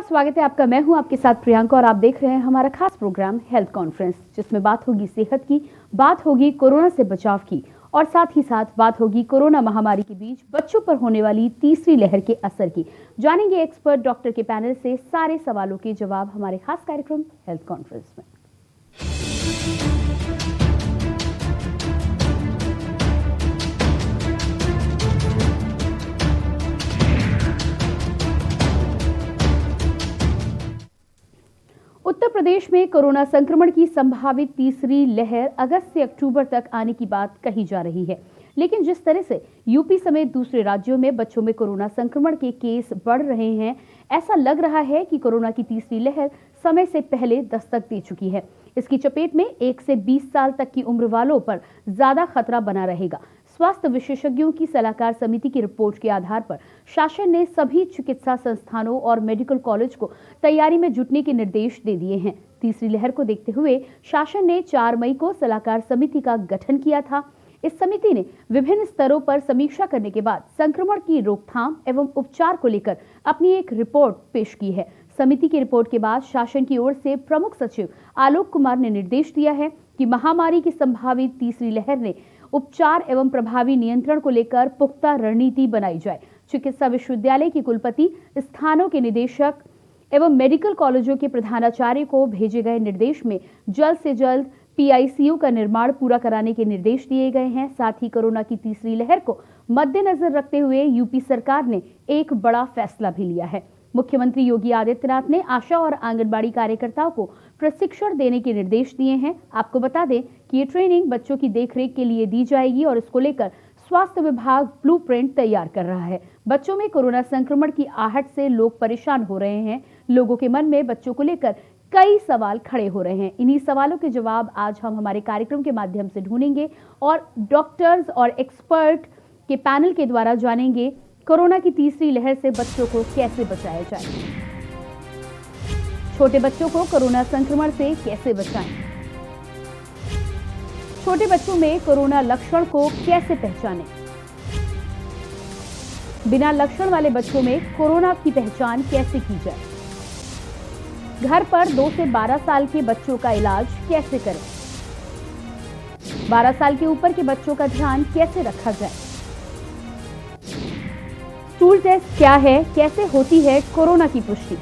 नमस्कार, स्वागत है आपका। मैं हूं आपके साथ प्रियंका और आप देख रहे हैं हमारा खास प्रोग्राम हेल्थ कॉन्फ्रेंस, जिसमें बात होगी सेहत की, बात होगी कोरोना से बचाव की और साथ ही साथ बात होगी कोरोना महामारी के बीच बच्चों पर होने वाली तीसरी लहर के असर की। जानेंगे एक्सपर्ट डॉक्टर के पैनल से सारे सवालों के जवाब हमारे खास कार्यक्रम हेल्थ कॉन्फ्रेंस में। उत्तर प्रदेश में कोरोना संक्रमण की संभावित तीसरी लहर अगस्त से अक्टूबर तक आने की बात कही जा रही है, लेकिन जिस तरह से यूपी समेत दूसरे राज्यों में बच्चों में कोरोना संक्रमण के केस बढ़ रहे हैं, ऐसा लग रहा है कि कोरोना की तीसरी लहर समय से पहले दस्तक दे चुकी है। इसकी चपेट में 1 से 20 साल तक की उम्र वालों पर ज्यादा खतरा बना रहेगा। स्वास्थ्य विशेषज्ञों की सलाहकार समिति की रिपोर्ट के आधार पर शासन ने सभी चिकित्सा संस्थानों और मेडिकल कॉलेज को तैयारी में जुटने के निर्देश दे दिए हैं। तीसरी लहर को देखते हुए शासन ने 4 मई को सलाहकार समिति का गठन किया था। इस समिति ने विभिन्न स्तरों पर समीक्षा करने के बाद संक्रमण की रोकथाम एवं उपचार को लेकर अपनी एक रिपोर्ट पेश की है। समिति की रिपोर्ट के बाद शासन की ओर से प्रमुख सचिव आलोक कुमार ने निर्देश दिया है कि महामारी की संभावित तीसरी लहर ने उपचार एवं प्रभावी नियंत्रण को लेकर पुख्ता रणनीति बनाई जाए। चिकित्सा विश्वविद्यालय की कुलपति, स्थानों के निदेशक एवं मेडिकल कॉलेजों के प्रधानाचार्य को भेजे गए निर्देश में जल्द से जल्द पीआईसीयू का निर्माण पूरा कराने के निर्देश दिए गए हैं। साथ ही कोरोना की तीसरी लहर को मद्देनजर रखते हुए यूपी सरकार ने एक बड़ा फैसला भी लिया है। मुख्यमंत्री योगी आदित्यनाथ ने आशा और आंगनबाड़ी कार्यकर्ताओं को प्रशिक्षण देने के निर्देश दिए हैं। आपको बता दें कि ये ट्रेनिंग बच्चों की देखरेख के लिए दी जाएगी और इसको लेकर स्वास्थ्य विभाग ब्लूप्रिंट तैयार कर रहा है। बच्चों में कोरोना संक्रमण की आहट से लोग परेशान हो रहे हैं। लोगों के मन में बच्चों को लेकर कई सवाल खड़े हो रहे हैं। इन्हीं सवालों के जवाब आज हम हमारे कार्यक्रम के माध्यम से ढूंढेंगे और डॉक्टर्स और एक्सपर्ट के पैनल के द्वारा जानेंगे कोरोना की तीसरी लहर से बच्चों को कैसे बचाया जाए। छोटे बच्चों को कोरोना संक्रमण से कैसे बचाएं? छोटे बच्चों में कोरोना लक्षण को कैसे पहचानें? बिना लक्षण वाले बच्चों में कोरोना की पहचान कैसे की जाए? घर पर 2 से 12 साल के बच्चों का इलाज कैसे करें? 12 साल के ऊपर के बच्चों का ध्यान कैसे रखा जाए? स्टूल टेस्ट क्या है, कैसे होती है कोरोना की पुष्टि?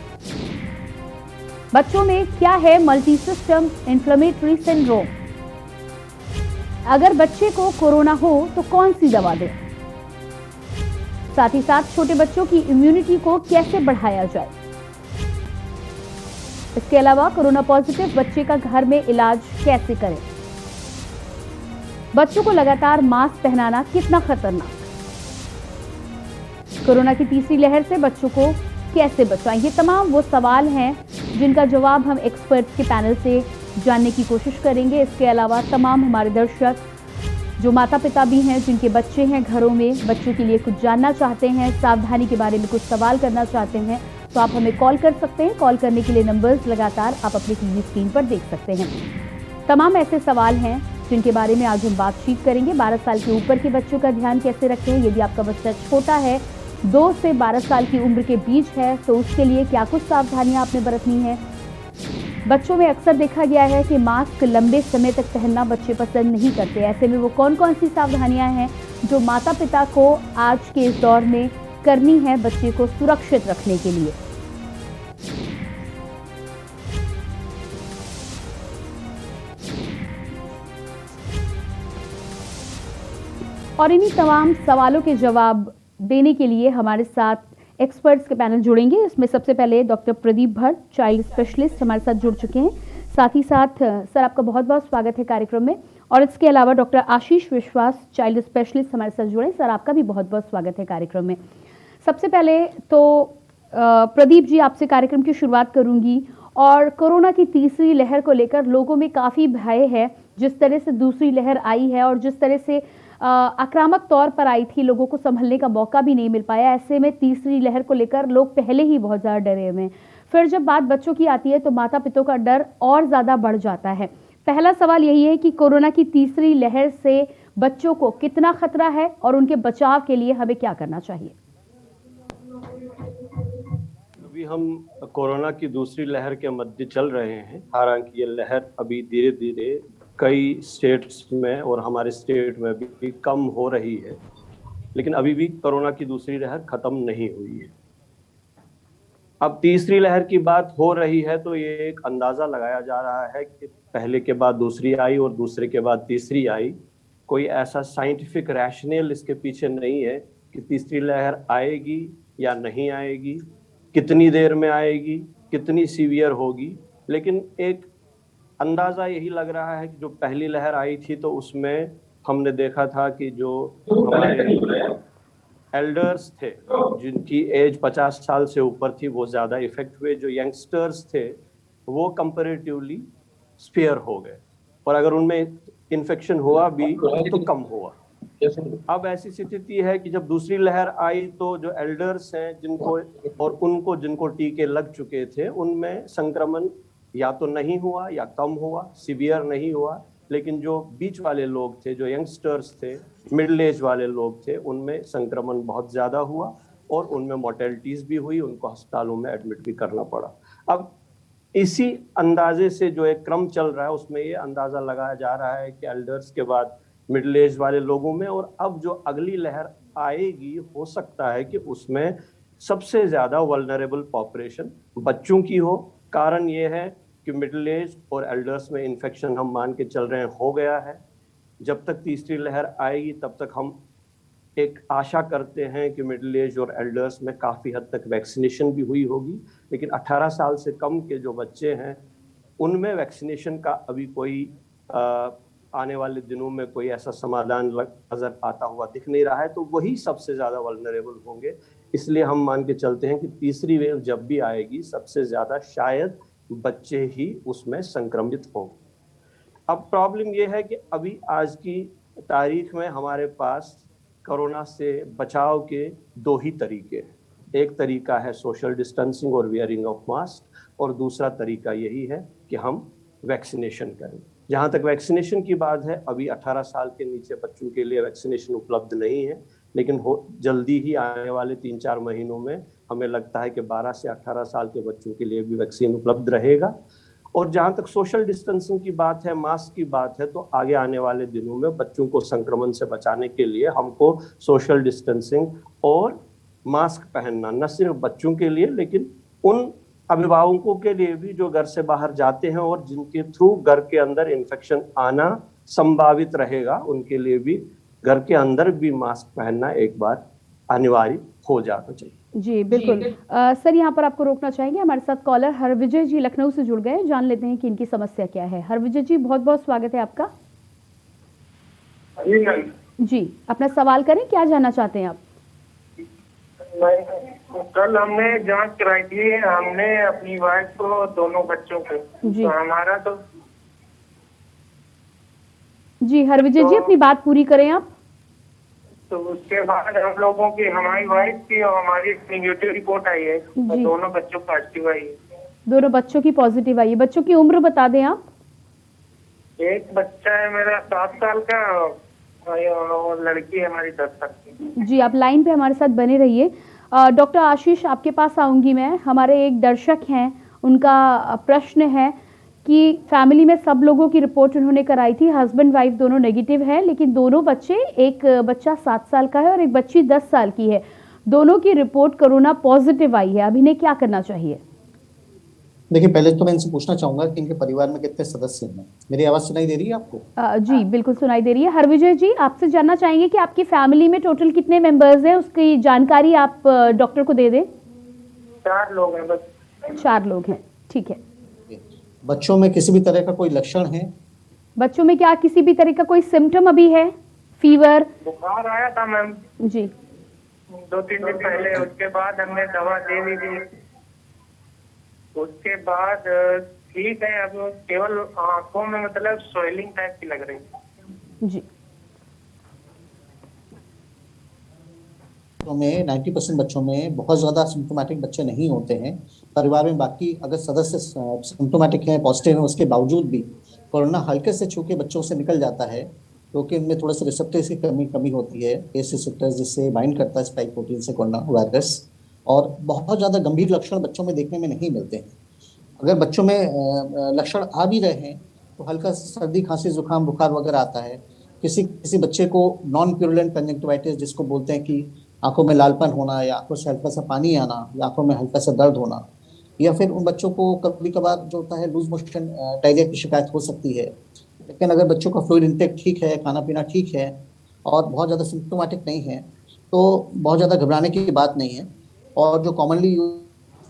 बच्चों में क्या है मल्टी सिस्टम इन्फ्लेमेटरी सिंड्रोम? अगर बच्चे को कोरोना हो तो कौन सी दवा दें? साथ ही साथ छोटे बच्चों की इम्यूनिटी को कैसे बढ़ाया जाए? इसके अलावा कोरोना पॉजिटिव बच्चे का घर में इलाज कैसे करें? बच्चों को लगातार मास्क पहनाना कितना खतरनाक? कोरोना की तीसरी लहर से बच्चों को कैसे बचाएं? ये तमाम वो सवाल हैं जिनका जवाब हम एक्सपर्ट्स के पैनल से जानने की कोशिश करेंगे। इसके अलावा तमाम हमारे दर्शक जो माता पिता भी हैं, जिनके बच्चे हैं घरों में, बच्चों के लिए कुछ जानना चाहते हैं, सावधानी के बारे में कुछ सवाल करना चाहते हैं, तो आप हमें कॉल कर सकते हैं। कॉल करने के लिए नंबर्स लगातार आप अपनी टीवी स्क्रीन पर देख सकते हैं। तमाम ऐसे सवाल हैं जिनके बारे में आज हम बातचीत करेंगे। 12 साल के ऊपर के बच्चों का ध्यान कैसे रखें? यदि आपका बच्चा छोटा है, 2 से 12 साल की उम्र के बीच है, तो उसके लिए क्या कुछ सावधानियां आपने बरतनी है? बच्चों में अक्सर देखा गया है कि मास्क लंबे समय तक पहनना बच्चे पसंद नहीं करते। ऐसे में वो कौन कौन सी सावधानियां हैं जो माता पिता को आज के इस दौर में करनी है बच्चे को सुरक्षित रखने के लिए? और इन्हीं तमाम सवालों के जवाब देने के लिए हमारे साथ एक्सपर्ट्स के पैनल जुड़ेंगे। इसमें सबसे पहले doctor Pradeep Bhatt, child specialist, हमारे साथ जुड़ चुके हैं। साथ ही साथ सर, आपका बहुत बहुत स्वागत है कार्यक्रम में। और इसके अलावा डॉक्टर आशीष विश्वास, चाइल्ड स्पेशलिस्ट, हमारे साथ जुड़े। सर, आपका भी बहुत बहुत स्वागत है कार्यक्रम में। सबसे पहले तो प्रदीप जी, आपसे कार्यक्रम की शुरुआत करूंगी। और कोरोना की तीसरी लहर को लेकर लोगों में काफ़ी भय है। जिस तरह से दूसरी लहर आई है और जिस तरह से आक्रामक तौर पर आई थी, लोगों को संभलने का मौका भी नहीं मिल पाया। ऐसे में तीसरी लहर को लेकर लोग पहले ही बहुत ज़्यादा डरे हुए हैं। फिर जब बात बच्चों की आती है तो माता पिता का डर और ज़्यादा बढ़ जाता है। पहला सवाल यही है कि कोरोना की तीसरी लहर से बच्चों को कितना खतरा है और उनके बचाव के लिए हमें क्या करना चाहिए? अभी हम कोरोना की दूसरी लहर के मध्य चल रहे हैं। हालांकि ये लहर अभी धीरे धीरे कई स्टेट्स में और हमारे स्टेट में भी कम हो रही है, लेकिन अभी भी कोरोना की दूसरी लहर खत्म नहीं हुई है। अब तीसरी लहर की बात हो रही है तो ये एक अंदाजा लगाया जा रहा है कि पहले के बाद दूसरी आई और दूसरे के बाद तीसरी आई। कोई ऐसा साइंटिफिक रैशनल इसके पीछे नहीं है कि तीसरी लहर आएगी या नहीं आएगी, कितनी देर में आएगी, कितनी सीवियर होगी। लेकिन एक अंदाजा यही लग रहा है कि जो पहली लहर आई थी तो उसमें हमने देखा था कि जो हमारे एल्डर्स थे जिनकी एज 50 साल से ऊपर थी वो ज्यादा इफेक्ट हुए, जो यंगस्टर्स थे वो कंपैरेटिवली स्पेयर हो गए, और अगर उनमें इन्फेक्शन हुआ भी तो कम हुआ। अब ऐसी स्थिति है कि जब दूसरी लहर आई तो जो एल्डर्स हैं जिनको जिनको टीके लग चुके थे उनमें संक्रमण या तो नहीं हुआ या कम हुआ, सीवियर नहीं हुआ। लेकिन जो बीच वाले लोग थे, जो यंगस्टर्स थे, मिडिल एज वाले लोग थे, उनमें संक्रमण बहुत ज्यादा हुआ और उनमें मोर्टेलिटीज भी हुई, उनको अस्पतालों में एडमिट भी करना पड़ा। अब इसी अंदाजे से जो एक क्रम चल रहा है उसमें ये अंदाजा लगाया जा रहा है कि एल्डर्स के बाद मिडिल एज वाले लोगों में, और अब जो अगली लहर आएगी हो सकता है कि उसमें सबसे ज्यादा वल्नरेबल पॉपुलेशन बच्चों की हो। कारण ये है कि मिडिल एज और एल्डर्स में इन्फेक्शन हम मान के चल रहे हैं हो गया है। जब तक तीसरी लहर आएगी तब तक हम एक आशा करते हैं कि मिडिल एज और एल्डर्स में काफ़ी हद तक वैक्सीनेशन भी हुई होगी, लेकिन 18 साल से कम के जो बच्चे हैं उनमें वैक्सीनेशन का अभी कोई आने वाले दिनों में कोई ऐसा समाधान नजर आता हुआ दिख नहीं रहा है, तो वही सबसे ज़्यादा वल्नरेबल होंगे। इसलिए हम मान के चलते हैं कि तीसरी वेव जब भी आएगी सबसे ज़्यादा शायद बच्चे ही उसमें संक्रमित होंगे। अब प्रॉब्लम यह है कि अभी आज की तारीख में हमारे पास कोरोना से बचाव के दो ही तरीके हैं। एक तरीका है सोशल डिस्टेंसिंग और वेयरिंग ऑफ मास्क, और दूसरा तरीका यही है कि हम वैक्सीनेशन करें। जहाँ तक वैक्सीनेशन की बात है, अभी 18 साल के नीचे बच्चों के लिए वैक्सीनेशन उपलब्ध नहीं है, लेकिन जल्दी ही आने वाले 3-4 महीनों में हमें लगता है कि 12 से 18 साल के बच्चों के लिए भी वैक्सीन उपलब्ध रहेगा। और जहाँ तक सोशल डिस्टेंसिंग की बात है, मास्क की बात है, तो आगे आने वाले दिनों में बच्चों को संक्रमण से बचाने के लिए हमको सोशल डिस्टेंसिंग और मास्क पहनना, न सिर्फ बच्चों के लिए लेकिन उन अभिभावकों के लिए भी जो घर से बाहर जाते हैं और जिनके थ्रू घर के अंदर इन्फेक्शन आना संभावित रहेगा, उनके लिए भी घर के अंदर भी मास्क पहनना एक बार अनिवार्य हो जाना चाहिए। जी बिल्कुल। सर, यहाँ पर आपको रोकना चाहेंगे, हमारे साथ कॉलर हरविजय जी लखनऊ से जुड़ गए, जान लेते हैं कि इनकी समस्या क्या है। हरविजय जी, बहुत बहुत स्वागत है आपका। जी, अपना सवाल करें, क्या जानना चाहते हैं आप? कल हमने जांच कराई थी, हमने अपनी वाइफ को, दोनों बच्चों को, जी। तो हमारा तो जी हरविजय जी, अपनी बात पूरी करें आप। तो उसके बाद हम लोगों की, हमारी वाइफ की और हमारी नेगेटिव रिपोर्ट आई है, तो दोनों बच्चों पॉजिटिव आई है। दोनों बच्चों की पॉजिटिव आई है। बच्चों की उम्र बता दें आप। एक बच्चा है मेरा 7 साल का और लड़की है हमारी 10 साल की। जी, आप लाइन पे हमारे साथ बने रहिए। डॉक्टर आशीष, आपके पास आऊंगी मैं। हमारे एक दर्शक हैं, उनका प्रश्न है कि फैमिली में सब लोगों की रिपोर्ट उन्होंने कराई थी, हस्बैंड वाइफ दोनों नेगेटिव है, लेकिन दोनों बच्चे, एक बच्चा 7 साल का है और एक बच्ची 10 साल की है, दोनों की रिपोर्ट कोरोना पॉजिटिव आई है। अब इन्हें क्या करना चाहिए? देखिए, पहले तो मैं इनसे पूछना चाहूंगा कि इनके परिवार में कितने सदस्य हैं। मेरी आवाज सुनाई दे रही है आपको? जी बिल्कुल सुनाई दे रही है। हरविजय जी, आपसे जानना चाहेंगे कि आपकी फैमिली में टोटल कितने मेंबर्स हैं, उसकी जानकारी आप डॉक्टर को दे दें। 4 लोग हैं बस। 4 लोग हैं, ठीक है। बच्चों में किसी भी तरह का कोई लक्षण है? बच्चों में क्या किसी भी तरह का कोई सिम्टम अभी है? फीवर? बुखार आया था मैम जी 2-3 दिन पहले, उसके बाद हमने दवा दे दी थी, उसके बाद ठीक है। अब केवल आंखों में मतलब स्वेलिंग टाइप की लग रही है। जी, तो में 90% बच्चों में बहुत ज्यादा सिम्टोमेटिक बच्चे नहीं होते हैं। परिवार में बाकी अगर सदस्य सिम्टोमेटिक हैं, पॉजिटिव हैं, उसके बावजूद भी कोरोना हल्के से छू के बच्चों से निकल जाता है, क्योंकि इनमें थोड़ा सा रिसेप्टर्स की कमी होती है, एस रिसेप्टर्स जिससे बाइंड करता है स्पाइक प्रोटीन से कोरोना वायरस, और बहुत ज़्यादा गंभीर लक्षण बच्चों में देखने में नहीं मिलते हैं। अगर बच्चों में लक्षण आ भी रहे हैं तो हल्का सर्दी खांसी जुकाम बुखार वगैरह आता है। किसी किसी बच्चे को नॉन प्यूरुलेंट कंजक्टिवाइटिस जिसको बोलते हैं कि आंखों में लालपन होना या आंखों से हल्का सा पानी आना या आंखों में हल्का सा दर्द होना, या फिर उन बच्चों को कभी कभार जो होता है लूज मोशन डायरिया की शिकायत हो सकती है। लेकिन अगर बच्चों का फ्लूइड इंटेक ठीक है, खाना पीना ठीक है और बहुत ज़्यादा सिम्टोमेटिक नहीं है तो बहुत ज़्यादा घबराने की बात नहीं है। और जो कॉमनली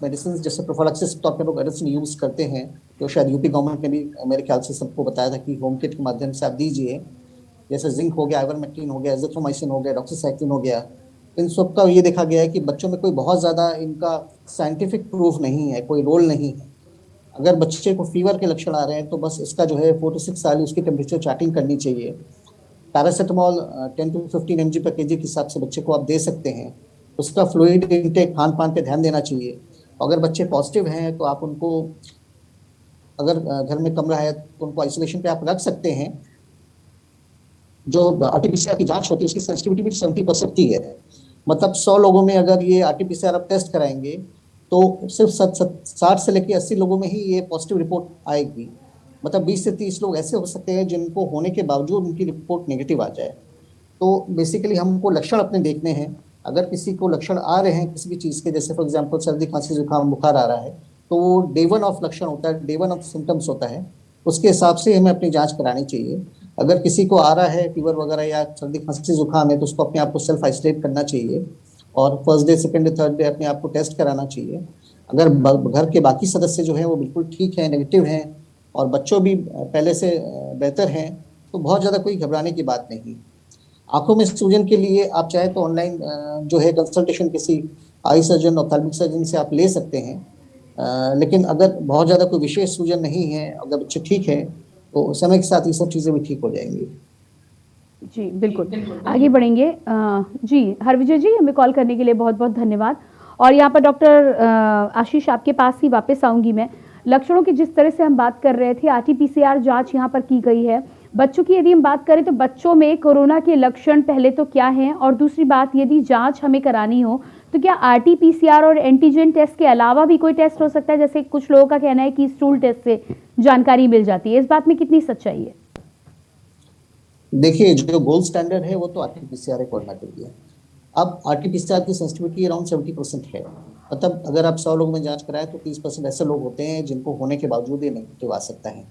मेडिसिन जैसे प्रोफिलैक्सिस के तौर पर लोग एडिसन यूज़ करते हैं, जो शायद यूपी गवर्नमेंट ने भी मेरे ख्याल से सबको बताया था कि होम किट के माध्यम से आप दीजिए, जैसे जिंक हो गया, आइवरमेक्टिन हो गया, एजिथ्रोमाइसिन हो गया, डॉक्सीसाइक्लिन हो गया। इन सब का ये देखा गया है कि बच्चों में कोई बहुत ज़्यादा इनका साइंटिफिक प्रूफ नहीं है, कोई रोल नहीं है। अगर बच्चे को फीवर के लक्षण आ रहे हैं तो बस इसका जो है 4 से 6 साल उसकी टेम्परेचर चार्टिंग करनी चाहिए। पैरासीटामोल 10 to 15 mg पर केजी के हिसाब से बच्चे को आप दे सकते हैं। उसका फ्लूइड इंटेक खान पान पे ध्यान देना चाहिए। अगर बच्चे पॉजिटिव हैं तो आप उनको, अगर घर में कमरा है तो उनको आइसोलेशन पे आप रख सकते हैं। जो आरटीपीसीआर की जांच होती है उसकी सेंसिटिविटी भी 70% की है। मतलब 100 लोगों में अगर ये आरटीपीसीआर आप टेस्ट कराएंगे तो सिर्फ 60 से लेकर 80 लोगों में ही ये पॉजिटिव रिपोर्ट आएगी। मतलब 20 से 30 लोग ऐसे हो सकते हैं जिनको होने के बावजूद उनकी रिपोर्ट नेगेटिव आ जाए। तो बेसिकली हमको लक्षण अपने देखने हैं। अगर किसी को लक्षण आ रहे हैं किसी भी चीज़ के, जैसे फॉर एग्जांपल सर्दी खांसी जुकाम बुखार आ रहा है, तो वो डे 1 ऑफ लक्षण होता है, डे 1 ऑफ सिम्टम्स होता है, उसके हिसाब से हमें अपनी जांच करानी चाहिए। अगर किसी को आ रहा है फीवर वगैरह या सर्दी खांसी जुकाम है तो उसको अपने आप को सेल्फ आइसोलेट करना चाहिए और first day second day third day अपने आप को टेस्ट कराना चाहिए। अगर घर के बाकी सदस्य जो है वो बिल्कुल ठीक है, नेगेटिव हैं और बच्चों भी पहले से बेहतर हैं तो बहुत ज़्यादा कोई घबराने की बात नहीं। आंखों में सूजन के लिए आप चाहे तो ऑनलाइन जो है कंसल्टेशन किसी आई सर्जन और ऑप्थेल्मिक सर्जन से आप ले सकते हैं। लेकिन अगर बहुत ज़्यादा कोई विशेष सूजन नहीं है, अगर बच्चे ठीक है तो समय के साथ ये सब चीज़ें भी ठीक हो जाएंगी। जी बिल्कुल, आगे बढ़ेंगे। जी हरविजय जी, हमें कॉल करने के लिए बहुत बहुत धन्यवाद। और यहाँ पर डॉक्टर आशीष आपके पास ही वापस आऊँगी मैं। लक्षणों की जिस तरह से हम बात कर रहे थे, आरटीपीसीआर जांच यहाँ पर की गई है। बच्चों की यदि हम बात करें तो बच्चों में कोरोना के लक्षण पहले तो क्या हैं, और दूसरी बात यदि जांच हमें करानी हो तो क्या आरटीपीसीआर और एंटीजन टेस्ट के अलावा भी कोई टेस्ट हो सकता है? जैसे कुछ लोगों का कहना है कि स्टूल टेस्ट से जानकारी मिल जाती है, इस बात में कितनी सच्चाई है? देखिए, जो गोल्ड स्टैंडर्ड है वो तो आरटीपीसीआर कोरोना के लिए। अब आरटीपीसीआर की सेंसिटिविटी अराउंड 70% है। मतलब अगर आप 100 लोगों में जांच कराएं तो 30% ऐसे लोग होते हैं जिनको होने के बावजूद ये नेगेटिव आ सकता है।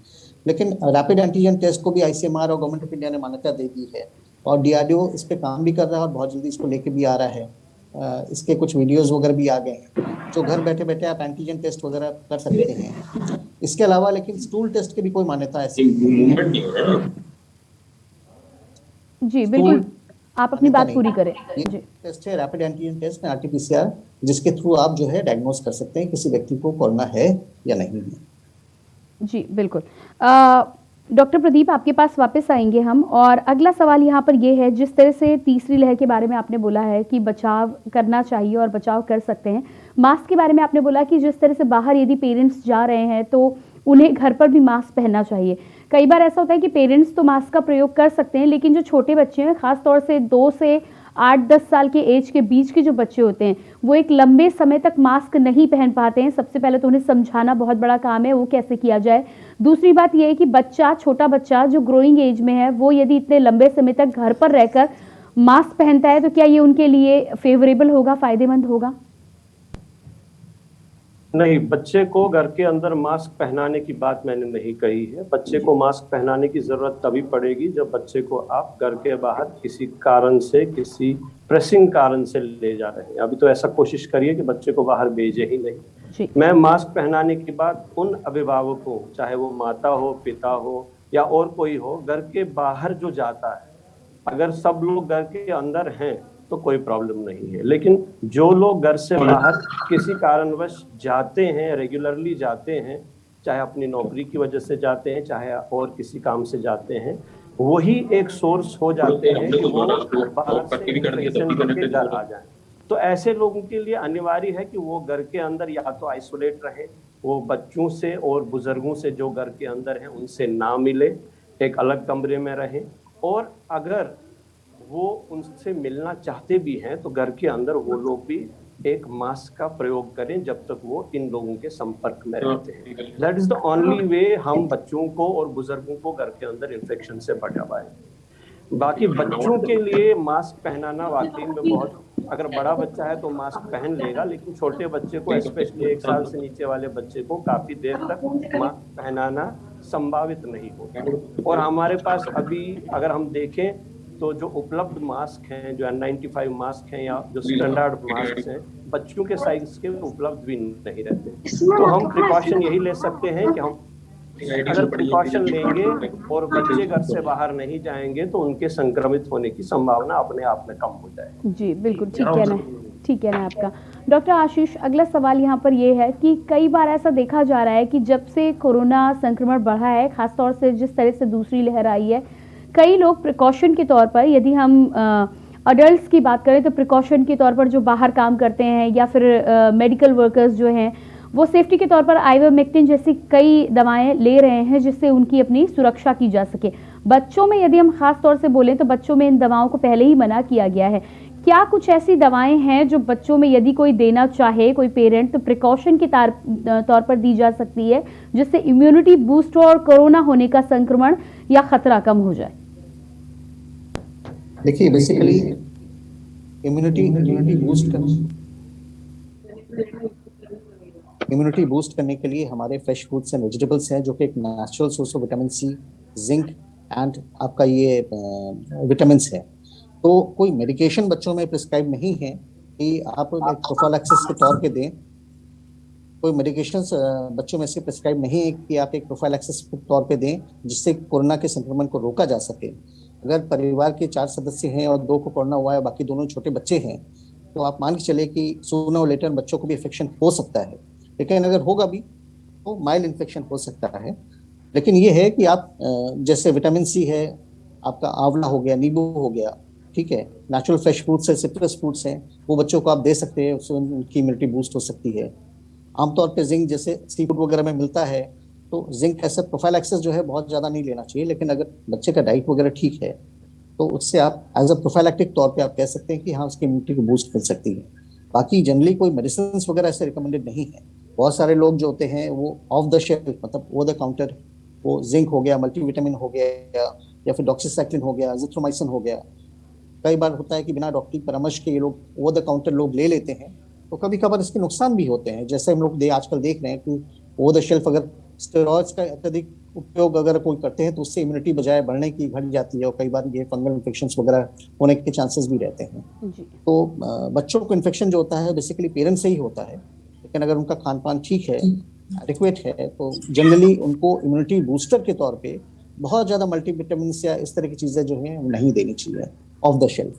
लेकिन रैपिड एंटीजन टेस्ट को भी आईसीएमआर और गवर्नमेंट ऑफ इंडिया ने मान्यता दे दी है और डीआरडीओ इस पे काम भी कर रहा है और बहुत जल्दी इसको लेके भी आ रहा है। इसके कुछ वीडियोस वगैरह भी आ गए हैं जो घर बैठे बैठे आप एंटीजन टेस्ट वगैरह कर सकते हैं। इसके अलावा लेकिन स्टूल टेस्ट की भी कोई मान्यता ऐसी नहीं है। जी बिल्कुल, आप अपनी बात पूरी करें। जी, टेस्ट है रैपिड एंटीजन टेस्ट में आरटीपीसीआर, जिसके थ्रू आप जो है डायग्नोज कर सकते हैं किसी व्यक्ति को कोरोना है या नहीं है। जी बिल्कुल। डॉक्टर प्रदीप, आपके पास वापस आएंगे हम, और अगला सवाल यहाँ पर ये है, जिस तरह से तीसरी लहर के बारे में आपने बोला है कि बचाव करना चाहिए और बचाव कर सकते हैं, मास्क के बारे में आपने बोला कि जिस तरह से बाहर यदि पेरेंट्स जा रहे हैं तो उन्हें घर पर भी मास्क पहनना चाहिए। कई बार ऐसा होता है कि पेरेंट्स तो मास्क का प्रयोग कर सकते हैं, लेकिन जो छोटे बच्चे हैं, खास तौर से 2 से 8-10 साल के एज के बीच के जो बच्चे होते हैं, वो एक लंबे समय तक मास्क नहीं पहन पाते हैं। सबसे पहले तो उन्हें समझाना बहुत बड़ा काम है, वो कैसे किया जाए। दूसरी बात यह है कि छोटा बच्चा जो ग्रोइंग एज में है, वो यदि इतने लंबे समय तक घर पर रहकर मास्क पहनता है तो क्या ये उनके लिए फेवरेबल होगा, फायदेमंद होगा? नहीं, बच्चे को घर के अंदर मास्क पहनाने की बात मैंने नहीं कही है। बच्चे को मास्क पहनाने की जरूरत तभी पड़ेगी जब बच्चे को आप घर के बाहर किसी कारण से, किसी प्रेसिंग कारण से ले जा रहे हैं। अभी तो ऐसा कोशिश करिए कि बच्चे को बाहर भेजे ही नहीं। मैं मास्क पहनाने की बात उन अभिभावकों, चाहे वो माता हो, पिता हो या और कोई हो, घर के बाहर जो जाता है, अगर सब लोग घर के अंदर हैं तो कोई प्रॉब्लम नहीं है। लेकिन जो लोग घर से बाहर किसी कारणवश जाते हैं, रेगुलरली जाते हैं, चाहे अपनी नौकरी की वजह से जाते हैं, चाहे और किसी काम से जाते हैं, वही एक सोर्स हो जाते हैं कि वो बाहर से इन्फेक्शन करके घर आ जाए। तो ऐसे लोगों के लिए अनिवार्य है कि वो घर के अंदर या तो आइसोलेट रहें, वो बच्चों से और बुजुर्गों से जो घर के अंदर हैं उनसे ना मिले, एक अलग कमरे में रहें, और अगर वो उनसे मिलना चाहते भी हैं तो घर के अंदर वो लोग भी एक मास्क का प्रयोग करें जब तक वो इन लोगों के संपर्क में रहते हैं। That is the only way हम बच्चों को और बुजुर्गों को घर के अंदर इन्फेक्शन से बचा पाए। बाकी बच्चों के लिए मास्क पहनाना वाकई में बहुत, अगर बड़ा बच्चा है तो मास्क पहन लेगा, लेकिन छोटे बच्चे को, स्पेशली 1 साल से नीचे वाले बच्चे को काफी देर तक मास्क पहनाना संभावित नहीं होता। और हमारे पास अभी अगर हम देखें तो जो उपलब्ध मास्क हैं, जो N95 मास्क हैं या जो स्टैंडर्ड मास्क हैं, बच्चों के साइज के उपलब्ध भी नहीं रहते। तो हम प्रिकॉशन यही ले सकते हैं कि हम अगर प्रिकॉशन लेंगे और बच्चे घर से बाहर नहीं जाएंगे तो उनके संक्रमित होने की संभावना अपने आप में कम हो जाएगी। जी बिल्कुल ठीक है ना आपका। डॉक्टर आशीष, अगला सवाल यहाँ पर ये है कि कई बार ऐसा देखा जा रहा है कि जब से कोरोना संक्रमण बढ़ा है, खासतौर से जिस तरह से दूसरी लहर आई है, कई लोग प्रिकॉशन के तौर पर, यदि हम अडल्ट्स की बात करें तो प्रिकॉशन के तौर पर जो बाहर काम करते हैं या फिर मेडिकल वर्कर्स जो हैं, वो सेफ्टी के तौर पर आइवरमेक्टिन जैसी कई दवाएं ले रहे हैं जिससे उनकी अपनी सुरक्षा की जा सके। बच्चों में यदि हम खास तौर से बोलें तो बच्चों में इन दवाओं को पहले ही मना किया गया है। क्या कुछ ऐसी दवाएं हैं जो बच्चों में यदि कोई देना चाहे, कोई पेरेंट, तो प्रिकॉशन के तौर पर दी जा सकती है जिससे इम्यूनिटी बूस्ट हो और कोरोना होने का संक्रमण या खतरा कम हो जाए? देखिए, बेसिकली इम्यूनिटी बूस्ट करने के लिए हमारे फ्रेश फ्रूट्स एंड वेजिटेबल्स हैं जो कि एक natural source of vitamin C, zinc and आपका ये विटामिन है। तो कोई मेडिकेशन बच्चों में प्रिस्क्राइब नहीं है कि आप एक प्रोफाइलैक्सिस के तौर पे दें। कोई मेडिकेशंस बच्चों में से प्रिस्क्राइब नहीं है कि आप एक प्रोफाइलैक्सिस के तौर पे दें जिससे कोरोना के संक्रमण को रोका जा सके। अगर परिवार के 4 सदस्य हैं और 2 को कोरोना हुआ है, बाकी दोनों छोटे बच्चे हैं, तो आप मान के चले कि सूनर और लेटर बच्चों को भी इन्फेक्शन हो सकता है। लेकिन अगर होगा भी तो माइल्ड इन्फेक्शन हो सकता है। लेकिन ये है कि आप जैसे विटामिन सी है, आपका आंवला हो गया, नींबू हो गया, ठीक है, नेचुरल फ्रेश फ्रूट्स है, सिट्रस फ्रूट्स हैं, वो बच्चों को आप दे सकते हैं, उससे उनकी इम्यूनिटी बूस्ट हो सकती है। आमतौर पे जिंक जैसे सी फूड वगैरह में मिलता है, तो जिंक ऐसा प्रोफाइलैक्सिस जो है बहुत ज़्यादा नहीं लेना चाहिए। लेकिन अगर बच्चे का डाइट वगैरह ठीक है तो उससे आप एज अ प्रोफाइलैक्टिक तौर पे आप कह सकते हैं कि हाँ, उसकी इम्यूनिटी को बूस्ट कर सकती है। बाकी जनरली कोई मेडिसिन वगैरह ऐसे रिकमेंडेड नहीं है। बहुत सारे लोग जो होते हैं वो ऑफ द शेल्फ, मतलब ओवर द काउंटर, वो जिंक हो गया, मल्टीविटामिन हो गया, या फिर डॉक्सीसाइक्लिन हो गया, एजिथ्रोमाइसिन हो गया, कई बार होता है कि बिना डॉक्टरी परामर्श के ये लोग ओवर द काउंटर लोग ले लेते हैं। तो कभी कभार इसके नुकसान भी होते हैं। जैसे हम लोग आजकल देख रहे हैं कि ओवर द शेल्फ अगर स्टेरॉइड्स का अत्यधिक उपयोग अगर कोई करते हैं तो उससे इम्यूनिटी बजाय बढ़ने की घट जाती है और कई बार ये फंगल इन्फेक्शंस वगैरह होने के चांसेस भी रहते हैं। तो बच्चों को इन्फेक्शन जो होता है बेसिकली पेरेंट्स से ही होता है। लेकिन अगर उनका खान पान ठीक है, एडिक्वेट है, तो जनरली उनको इम्यूनिटी बूस्टर के तौर पे बहुत ज़्यादा मल्टीविटामिन या इस तरह की चीज़ें जो हैं नहीं देनी चाहिए ऑफ द शेल्फ।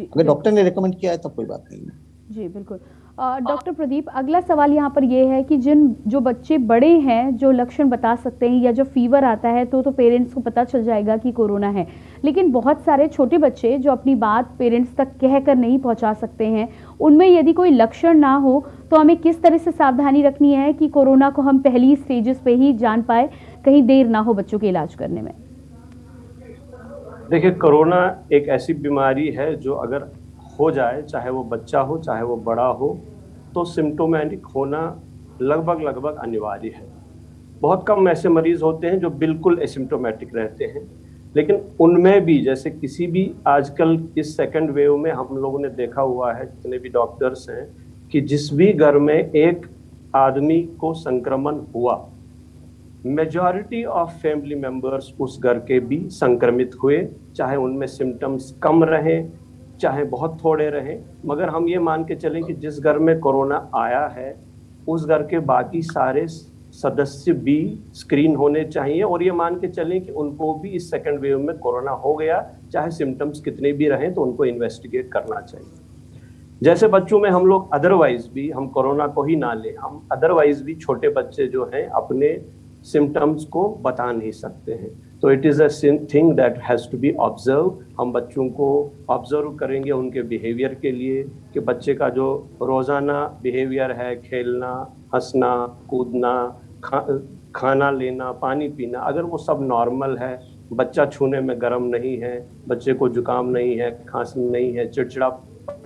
अगर डॉक्टर ने रिकमेंड किया है तब कोई बात नहीं है। जी बिल्कुल। डॉक्टर प्रदीप, अगला सवाल यहाँ पर ये है कि जो बच्चे बड़े हैं, जो लक्षण बता सकते हैं या जो फीवर आता है तो पेरेंट्स को पता चल जाएगा कि कोरोना है, लेकिन बहुत सारे छोटे बच्चे जो अपनी बात पेरेंट्स तक कहकर नहीं पहुँचा सकते हैं, उनमें यदि कोई लक्षण ना हो तो हमें किस तरह से सावधानी रखनी है कि कोरोना को हम पहली स्टेजेस पे ही जान पाए, कहीं देर ना हो बच्चों के इलाज करने में? देखिए, कोरोना एक ऐसी बीमारी है जो अगर हो जाए, चाहे वो बच्चा हो चाहे वो बड़ा हो, तो सिम्टोमेटिक होना लगभग अनिवार्य है। बहुत कम ऐसे मरीज होते हैं जो बिल्कुल एसिम्टोमेटिक रहते हैं, लेकिन उनमें भी जैसे किसी भी आजकल इस सेकंड वेव में हम लोगों ने देखा हुआ है, जितने भी डॉक्टर्स हैं, कि जिस भी घर में एक आदमी को संक्रमण हुआ, मेजॉरिटी ऑफ फैमिली मेंबर्स उस घर के भी संक्रमित हुए, चाहे उनमें सिम्टम्स कम रहे चाहे बहुत थोड़े रहें। मगर हम ये मान के चलें कि जिस घर में कोरोना आया है उस घर के बाकी सारे सदस्य भी स्क्रीन होने चाहिए, और ये मान के चलें कि उनको भी इस सेकंड वेव में कोरोना हो गया, चाहे सिम्टम्स कितने भी रहें, तो उनको इन्वेस्टिगेट करना चाहिए। जैसे बच्चों में हम लोग अदरवाइज भी, हम कोरोना को ही ना लें, हम अदरवाइज भी छोटे बच्चे जो हैं अपने सिम्टम्स को बता नहीं सकते हैं। तो it is a thing that has to be observe. हम बच्चों को ऑब्जर्व करेंगे उनके बिहेवियर के लिए कि बच्चे का जो रोज़ाना बिहेवियर है, खेलना, हंसना, कूदना, खाना लेना, पानी पीना, अगर वो सब नॉर्मल है, बच्चा छूने में गर्म नहीं है, बच्चे को जुकाम नहीं है, खांसी नहीं है, चिड़चिड़ा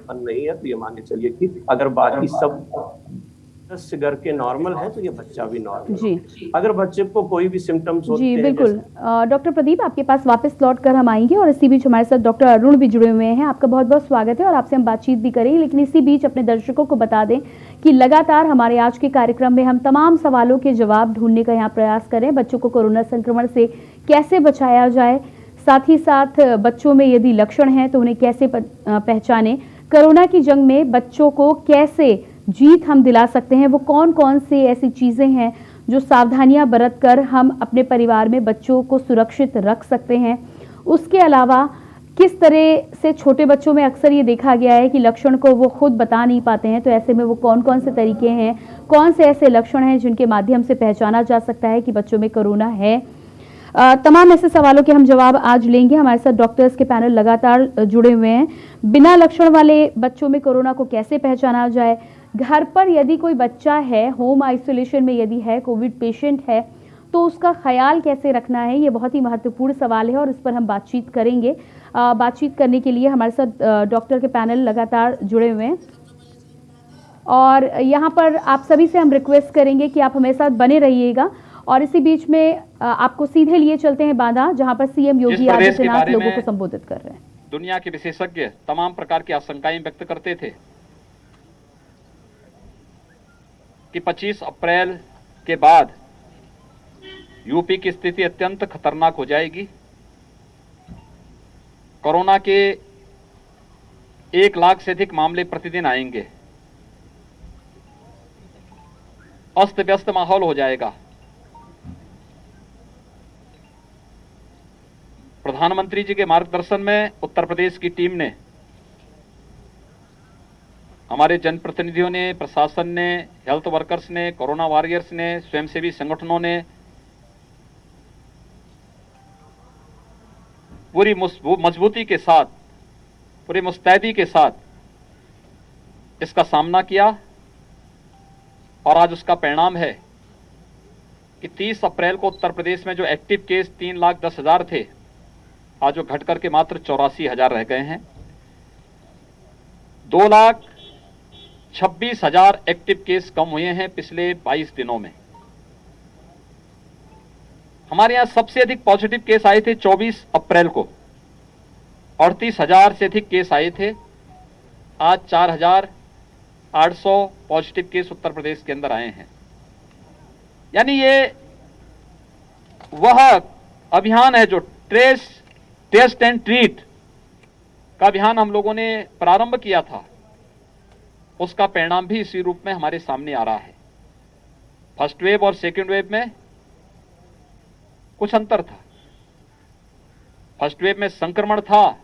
उत्पन्न नहीं है, तो ये मान के चलिए कि अगर बाकी सब सदस्य घर के नॉर्मल है तो ये बच्चा भी नॉर्मल जी। अगर बच्चे को कोई भी सिम्टम्स होते जी हैं बिल्कुल। डॉक्टर प्रदीप, आपके पास वापस लौट कर हम आएंगे और इसी बीच हमारे साथ डॉक्टर अरुण भी जुड़े हुए हैं। आपका बहुत बहुत स्वागत है और आपसे हम बातचीत भी करेंगे, लेकिन इसी बीच अपने दर्शकों को बता दें कि लगातार हमारे आज के कार्यक्रम में हम तमाम सवालों के जवाब ढूंढने का यहाँ प्रयास करें। बच्चों को कोरोना संक्रमण से कैसे बचाया जाए, साथ ही साथ बच्चों में यदि लक्षण हैं तो उन्हें कैसे पहचानें, कोरोना की जंग में बच्चों को कैसे जीत हम दिला सकते हैं, वो कौन कौन से ऐसी चीजें हैं जो सावधानियां बरत कर हम अपने परिवार में बच्चों को सुरक्षित रख सकते हैं। उसके अलावा किस तरह से छोटे बच्चों में अक्सर ये देखा गया है कि लक्षण को वो खुद बता नहीं पाते हैं, तो ऐसे में वो कौन कौन से तरीके हैं, कौन से ऐसे लक्षण हैं जिनके माध्यम से पहचाना जा सकता है कि बच्चों में कोरोना है। तमाम ऐसे सवालों के हम जवाब आज लेंगे। हमारे साथ डॉक्टर्स के पैनल लगातार जुड़े हुए हैं। बिना लक्षण वाले बच्चों में कोरोना को कैसे पहचाना जाए, घर पर यदि कोई बच्चा है, होम आइसोलेशन में यदि है, कोविड पेशेंट है, तो उसका ख्याल कैसे रखना है, ये बहुत ही महत्वपूर्ण सवाल है और इस पर हम बातचीत करेंगे। बातचीत करने के लिए हमारे साथ डॉक्टर के पैनल लगातार जुड़े हुए हैं और यहाँ पर आप सभी से हम रिक्वेस्ट करेंगे कि आप हमारे साथ बने रहिएगा। और इसी बीच में आपको सीधे लिए चलते हैं बांदा, जहाँ पर सीएम योगी आदित्यनाथ लोगों को संबोधित कर रहे हैं। दुनिया के विशेषज्ञ तमाम प्रकार की आशंकाएं व्यक्त करते थे कि 25 अप्रैल के बाद यूपी की स्थिति अत्यंत खतरनाक हो जाएगी। कोरोना के 1 लाख से अधिक मामले प्रतिदिन आएंगे, अस्त व्यस्त माहौल हो जाएगा। प्रधानमंत्री जी के मार्गदर्शन में उत्तर प्रदेश की टीम ने, हमारे जनप्रतिनिधियों ने, प्रशासन ने, हेल्थ वर्कर्स ने, कोरोना वॉरियर्स ने, स्वयंसेवी संगठनों ने पूरी मजबूती के साथ, पूरी मुस्तैदी के साथ इसका सामना किया और आज उसका परिणाम है कि 30 अप्रैल को उत्तर प्रदेश में जो एक्टिव केस 3,10,000 थे, आज वो घट करके मात्र 84,000 रह गए हैं। 2,26,000 एक्टिव केस कम हुए हैं पिछले 22 दिनों में। हमारे यहाँ सबसे अधिक पॉजिटिव केस आए थे 24 अप्रैल को, 38,000 से अधिक केस आए थे। आज 4,800 पॉजिटिव केस उत्तर प्रदेश के अंदर आए हैं। यानी ये वह अभियान है जो टेस्ट एंड ट्रीट का अभियान हम लोगों ने प्रारंभ किया था, उसका परिणाम भी इसी रूप में हमारे सामने आ रहा है। फर्स्ट वेव और सेकेंड वेव में कुछ अंतर था। फर्स्ट वेव में संक्रमण था,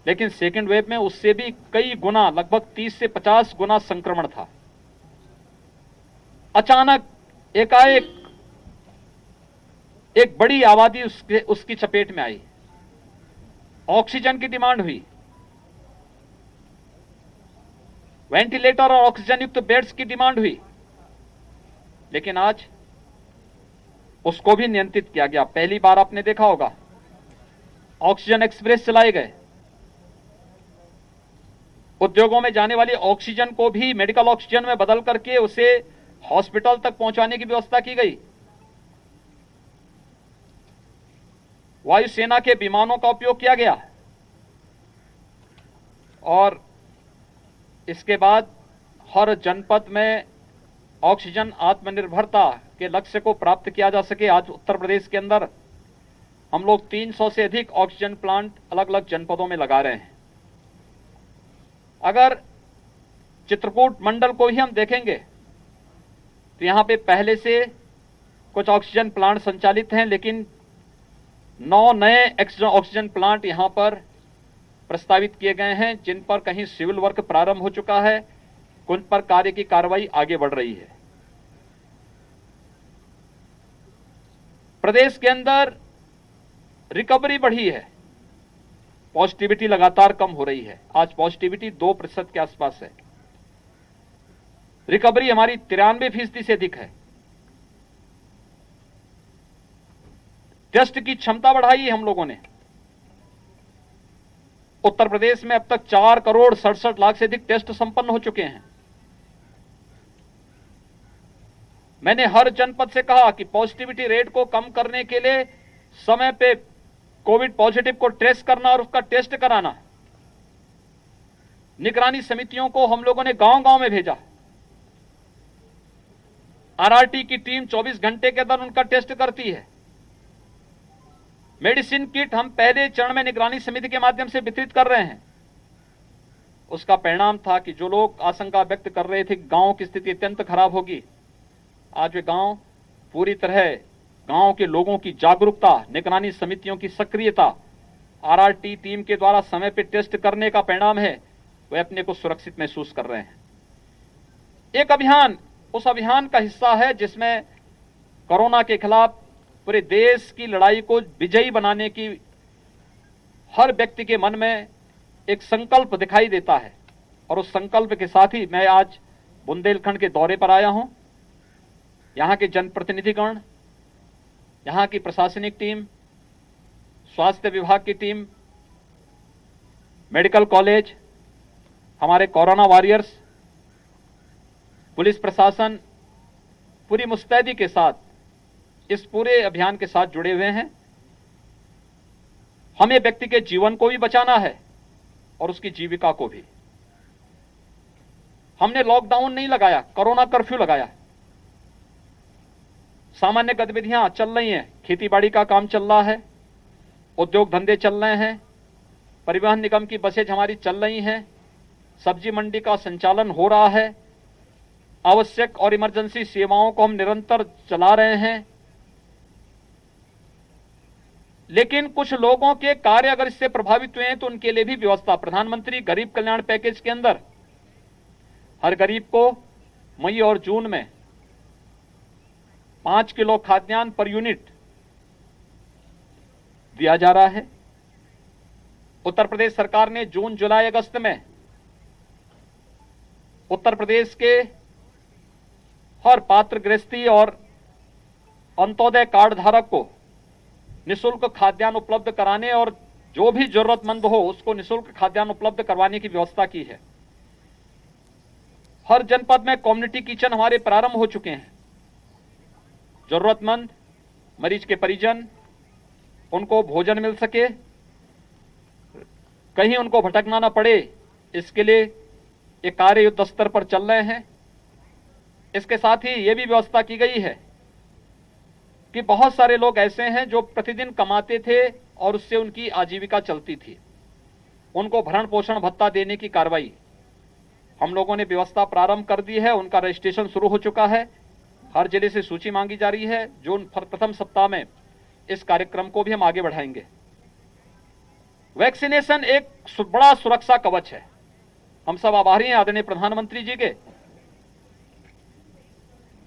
लेकिन सेकेंड वेव में उससे भी कई गुना, लगभग 30 से 50 गुना संक्रमण था। अचानक एकाएक एक बड़ी आबादी उसकी चपेट में आई, ऑक्सीजन की डिमांड हुई, वेंटिलेटर और ऑक्सीजन युक्त बेड्स की डिमांड हुई, लेकिन आज उसको भी नियंत्रित किया गया। पहली बार आपने देखा होगा ऑक्सीजन एक्सप्रेस चलाए गए, उद्योगों में जाने वाली ऑक्सीजन को भी मेडिकल ऑक्सीजन में बदल करके उसे हॉस्पिटल तक पहुंचाने की व्यवस्था की गई। वायुसेना के विमानों का उपयोग किया गया और इसके बाद हर जनपद में ऑक्सीजन आत्मनिर्भरता के लक्ष्य को प्राप्त किया जा सके। आज उत्तर प्रदेश के अंदर हम लोग 300 से अधिक ऑक्सीजन प्लांट अलग अलग जनपदों में लगा रहे हैं। अगर चित्रकूट मंडल को ही हम देखेंगे तो यहां पे पहले से कुछ ऑक्सीजन प्लांट संचालित हैं, लेकिन 9 नए ऑक्सीजन प्लांट यहां पर प्रस्तावित किए गए हैं, जिन पर कहीं सिविल वर्क प्रारंभ हो चुका है, उन पर कार्य की कार्रवाई आगे बढ़ रही है। प्रदेश के अंदर रिकवरी बढ़ी है, पॉजिटिविटी लगातार कम हो रही है। आज पॉजिटिविटी 2% के आसपास है। रिकवरी हमारी 93% से अधिक है। टेस्ट की क्षमता बढ़ाई है हम लोगों ने, उत्तर प्रदेश में अब तक 4,67,00,000 से अधिक टेस्ट संपन्न हो चुके हैं। मैंने हर जनपद से कहा कि पॉजिटिविटी रेट को कम करने के लिए समय पे कोविड पॉजिटिव को ट्रेस करना और उसका टेस्ट कराना। निगरानी समितियों को हम लोगों ने गांव-गांव में भेजा। आरआरटी की टीम 24 घंटे के अंदर उनका टेस्ट करती है। मेडिसिन किट हम पहले चरण में निगरानी समिति के माध्यम से वितरित कर रहे हैं। उसका परिणाम था कि जो लोग आशंका व्यक्त कर रहे थे गांव की स्थिति अत्यंत खराब होगी, आज वे गांव पूरी तरह गांव के लोगों की जागरूकता, निगरानी समितियों की सक्रियता, आरआरटी टीम के द्वारा समय पर टेस्ट करने का परिणाम है, वे अपने को सुरक्षित महसूस कर रहे हैं। एक अभियान उस अभियान का हिस्सा है जिसमें कोरोना के खिलाफ पूरे देश की लड़ाई को विजयी बनाने की हर व्यक्ति के मन में एक संकल्प दिखाई देता है। और उस संकल्प के साथ ही मैं आज बुंदेलखंड के दौरे पर आया हूं। यहां के जनप्रतिनिधिगण, यहां की प्रशासनिक टीम, स्वास्थ्य विभाग की टीम, मेडिकल कॉलेज, हमारे कोरोना वॉरियर्स, पुलिस प्रशासन पूरी मुस्तैदी के साथ इस पूरे अभियान के साथ जुड़े हुए हैं। हमें व्यक्ति के जीवन को भी बचाना है और उसकी जीविका को भी। हमने लॉकडाउन नहीं लगाया, कोरोना कर्फ्यू लगाया। सामान्य गतिविधियां चल रही हैं, खेतीबाड़ी का काम चल रहा है, उद्योग धंधे चल रहे हैं, परिवहन निगम की बसेज हमारी चल रही हैं, सब्जी मंडी का संचालन हो रहा है, आवश्यक और इमरजेंसी सेवाओं को हम निरंतर चला रहे हैं। लेकिन कुछ लोगों के कार्य अगर इससे प्रभावित हुए हैं तो उनके लिए भी व्यवस्था, प्रधानमंत्री गरीब कल्याण पैकेज के अंदर हर गरीब को मई और जून में 5 किलो खाद्यान्न पर यूनिट दिया जा रहा है। उत्तर प्रदेश सरकार ने जून, जुलाई, अगस्त में उत्तर प्रदेश के हर पात्र गृहस्थी और अंत्योदय कार्ड धारक को निःशुल्क खाद्यान्न उपलब्ध कराने और जो भी जरूरतमंद हो उसको निःशुल्क खाद्यान्न उपलब्ध करवाने की व्यवस्था की है। हर जनपद में कम्युनिटी किचन हमारे प्रारंभ हो चुके हैं। जरूरतमंद मरीज के परिजन, उनको भोजन मिल सके, कहीं उनको भटकना ना पड़े, इसके लिए ये कार्य युद्ध स्तर पर चल रहे हैं। इसके साथ ही ये भी व्यवस्था की गई है कि बहुत सारे लोग ऐसे हैं जो प्रतिदिन कमाते थे और उससे उनकी आजीविका चलती थी, उनको भरण पोषण भत्ता देने की कार्रवाई हम लोगों ने व्यवस्था प्रारंभ कर दी है। उनका रजिस्ट्रेशन शुरू हो चुका है। हर जिले से सूची मांगी जा रही है। जून प्रथम सप्ताह में इस कार्यक्रम को भी हम आगे बढ़ाएंगे। वैक्सीनेशन एक बड़ा सुरक्षा कवच है। हम सब आभारी हैं आदरणीय प्रधानमंत्री जी के,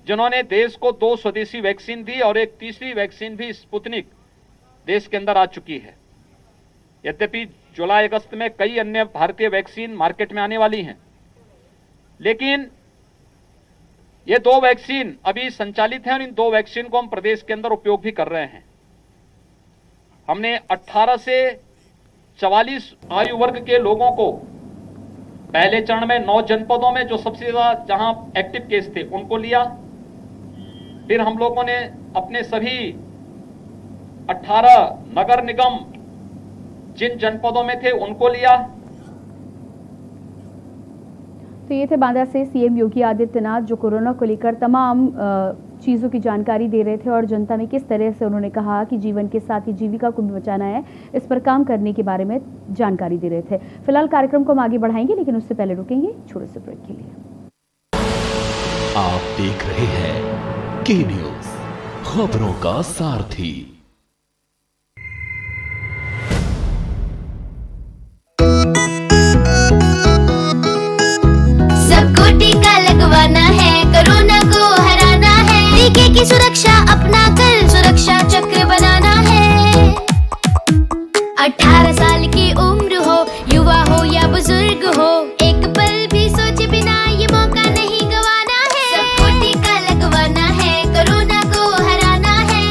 जिन्होंने देश को 2 स्वदेशी वैक्सीन दी और एक तीसरी वैक्सीन भी स्पुतनिक देश के अंदर आ चुकी है। यद्यपि जुलाई अगस्त में कई अन्य भारतीय वैक्सीन मार्केट में आने वाली हैं, लेकिन ये 2 वैक्सीन अभी संचालित हैं और इन 2 वैक्सीन को हम प्रदेश के अंदर उपयोग भी कर रहे हैं। हमने 18 से 44 आयु वर्ग के लोगों को पहले चरण में 9 जनपदों में जो सबसे ज्यादा जहां एक्टिव केस थे उनको लिया। फिर हम लोगों ने अपने सभी 18 नगर निगम जिन जनपदों में थे उनको लिया। तो ये थे बांदा से सीएम योगी आदित्यनाथ, जो कोरोना को लेकर तमाम चीज़ों की जानकारी दे रहे थे और जनता में किस तरह से उन्होंने कहा कि जीवन के साथ ही जीविका को भी बचाना है, इस पर काम करने के बारे में जानकारी दे रहे थे। फिलहाल कार्यक्रम को हम आगे बढ़ाएंगे, लेकिन उससे पहले रुकेंगे छोटे से ब्रेक के लिए। आप देख रहे हैं के न्यूज़, खबरों का सारथी। सबको टीका लगवाना है, कोरोना को हराना है, टीके की सुरक्षा अपना कर सुरक्षा चक्र बनाना है। 18 साल की उम्र हो, युवा हो या बुजुर्ग हो, एक पल भी सोचे बिना ये मौका नहीं गवाना है। सबको टीका लगवाना है, कोरोना को हराना है।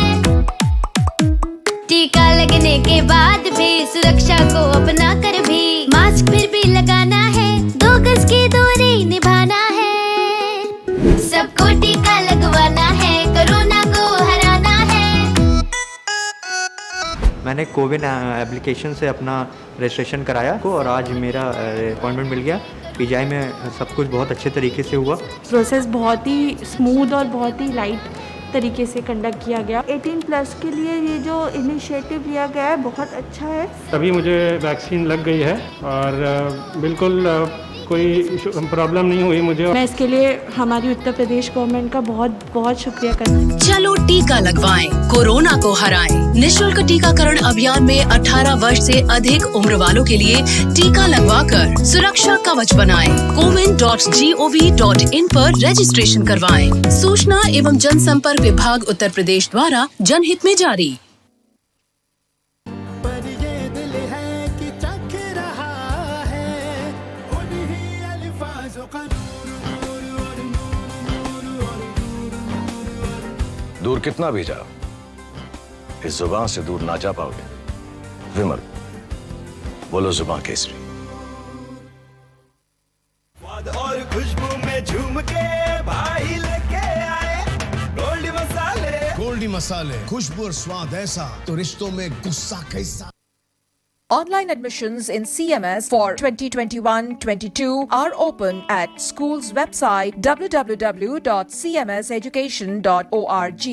मैंने कोविन एप्लीकेशन से अपना रजिस्ट्रेशन कराया को और आज मेरा अपॉइंटमेंट मिल गया। पीजीआई में सब कुछ बहुत अच्छे तरीके से हुआ। प्रोसेस बहुत ही स्मूथ और बहुत ही लाइट तरीके से कंडक्ट किया गया। 18+ के लिए ये जो इनिशिएटिव लिया गया है बहुत अच्छा है। तभी मुझे वैक्सीन लग गई है और बिल्कुल कोई प्रॉब्लम नहीं हुई मुझे। मैं इसके लिए हमारी उत्तर प्रदेश गवर्नमेंट का बहुत बहुत शुक्रिया करना। चलो टीका लगवाएं, कोरोना को हराएं। निःशुल्क टीकाकरण अभियान में 18 वर्ष से अधिक उम्र वालों के लिए टीका लगवाकर सुरक्षा कवच बनाएं। comin.gov.in पर रजिस्ट्रेशन करवाएं। सूचना एवं जनसंपर्क विभाग उत्तर प्रदेश द्वारा जनहित में जारी। दूर कितना भी जाओ, इस जुबान से दूर ना जा पाओगे। विमल, बोलो जुबान केसरी। और खुशबू में झूम के भाई लेके आए गोल्डी मसाले, खुशबू और स्वाद ऐसा तो रिश्तों में गुस्सा कैसा। Online admissions in CMS for 2021-22 are open at school's website www.cmseducation.org.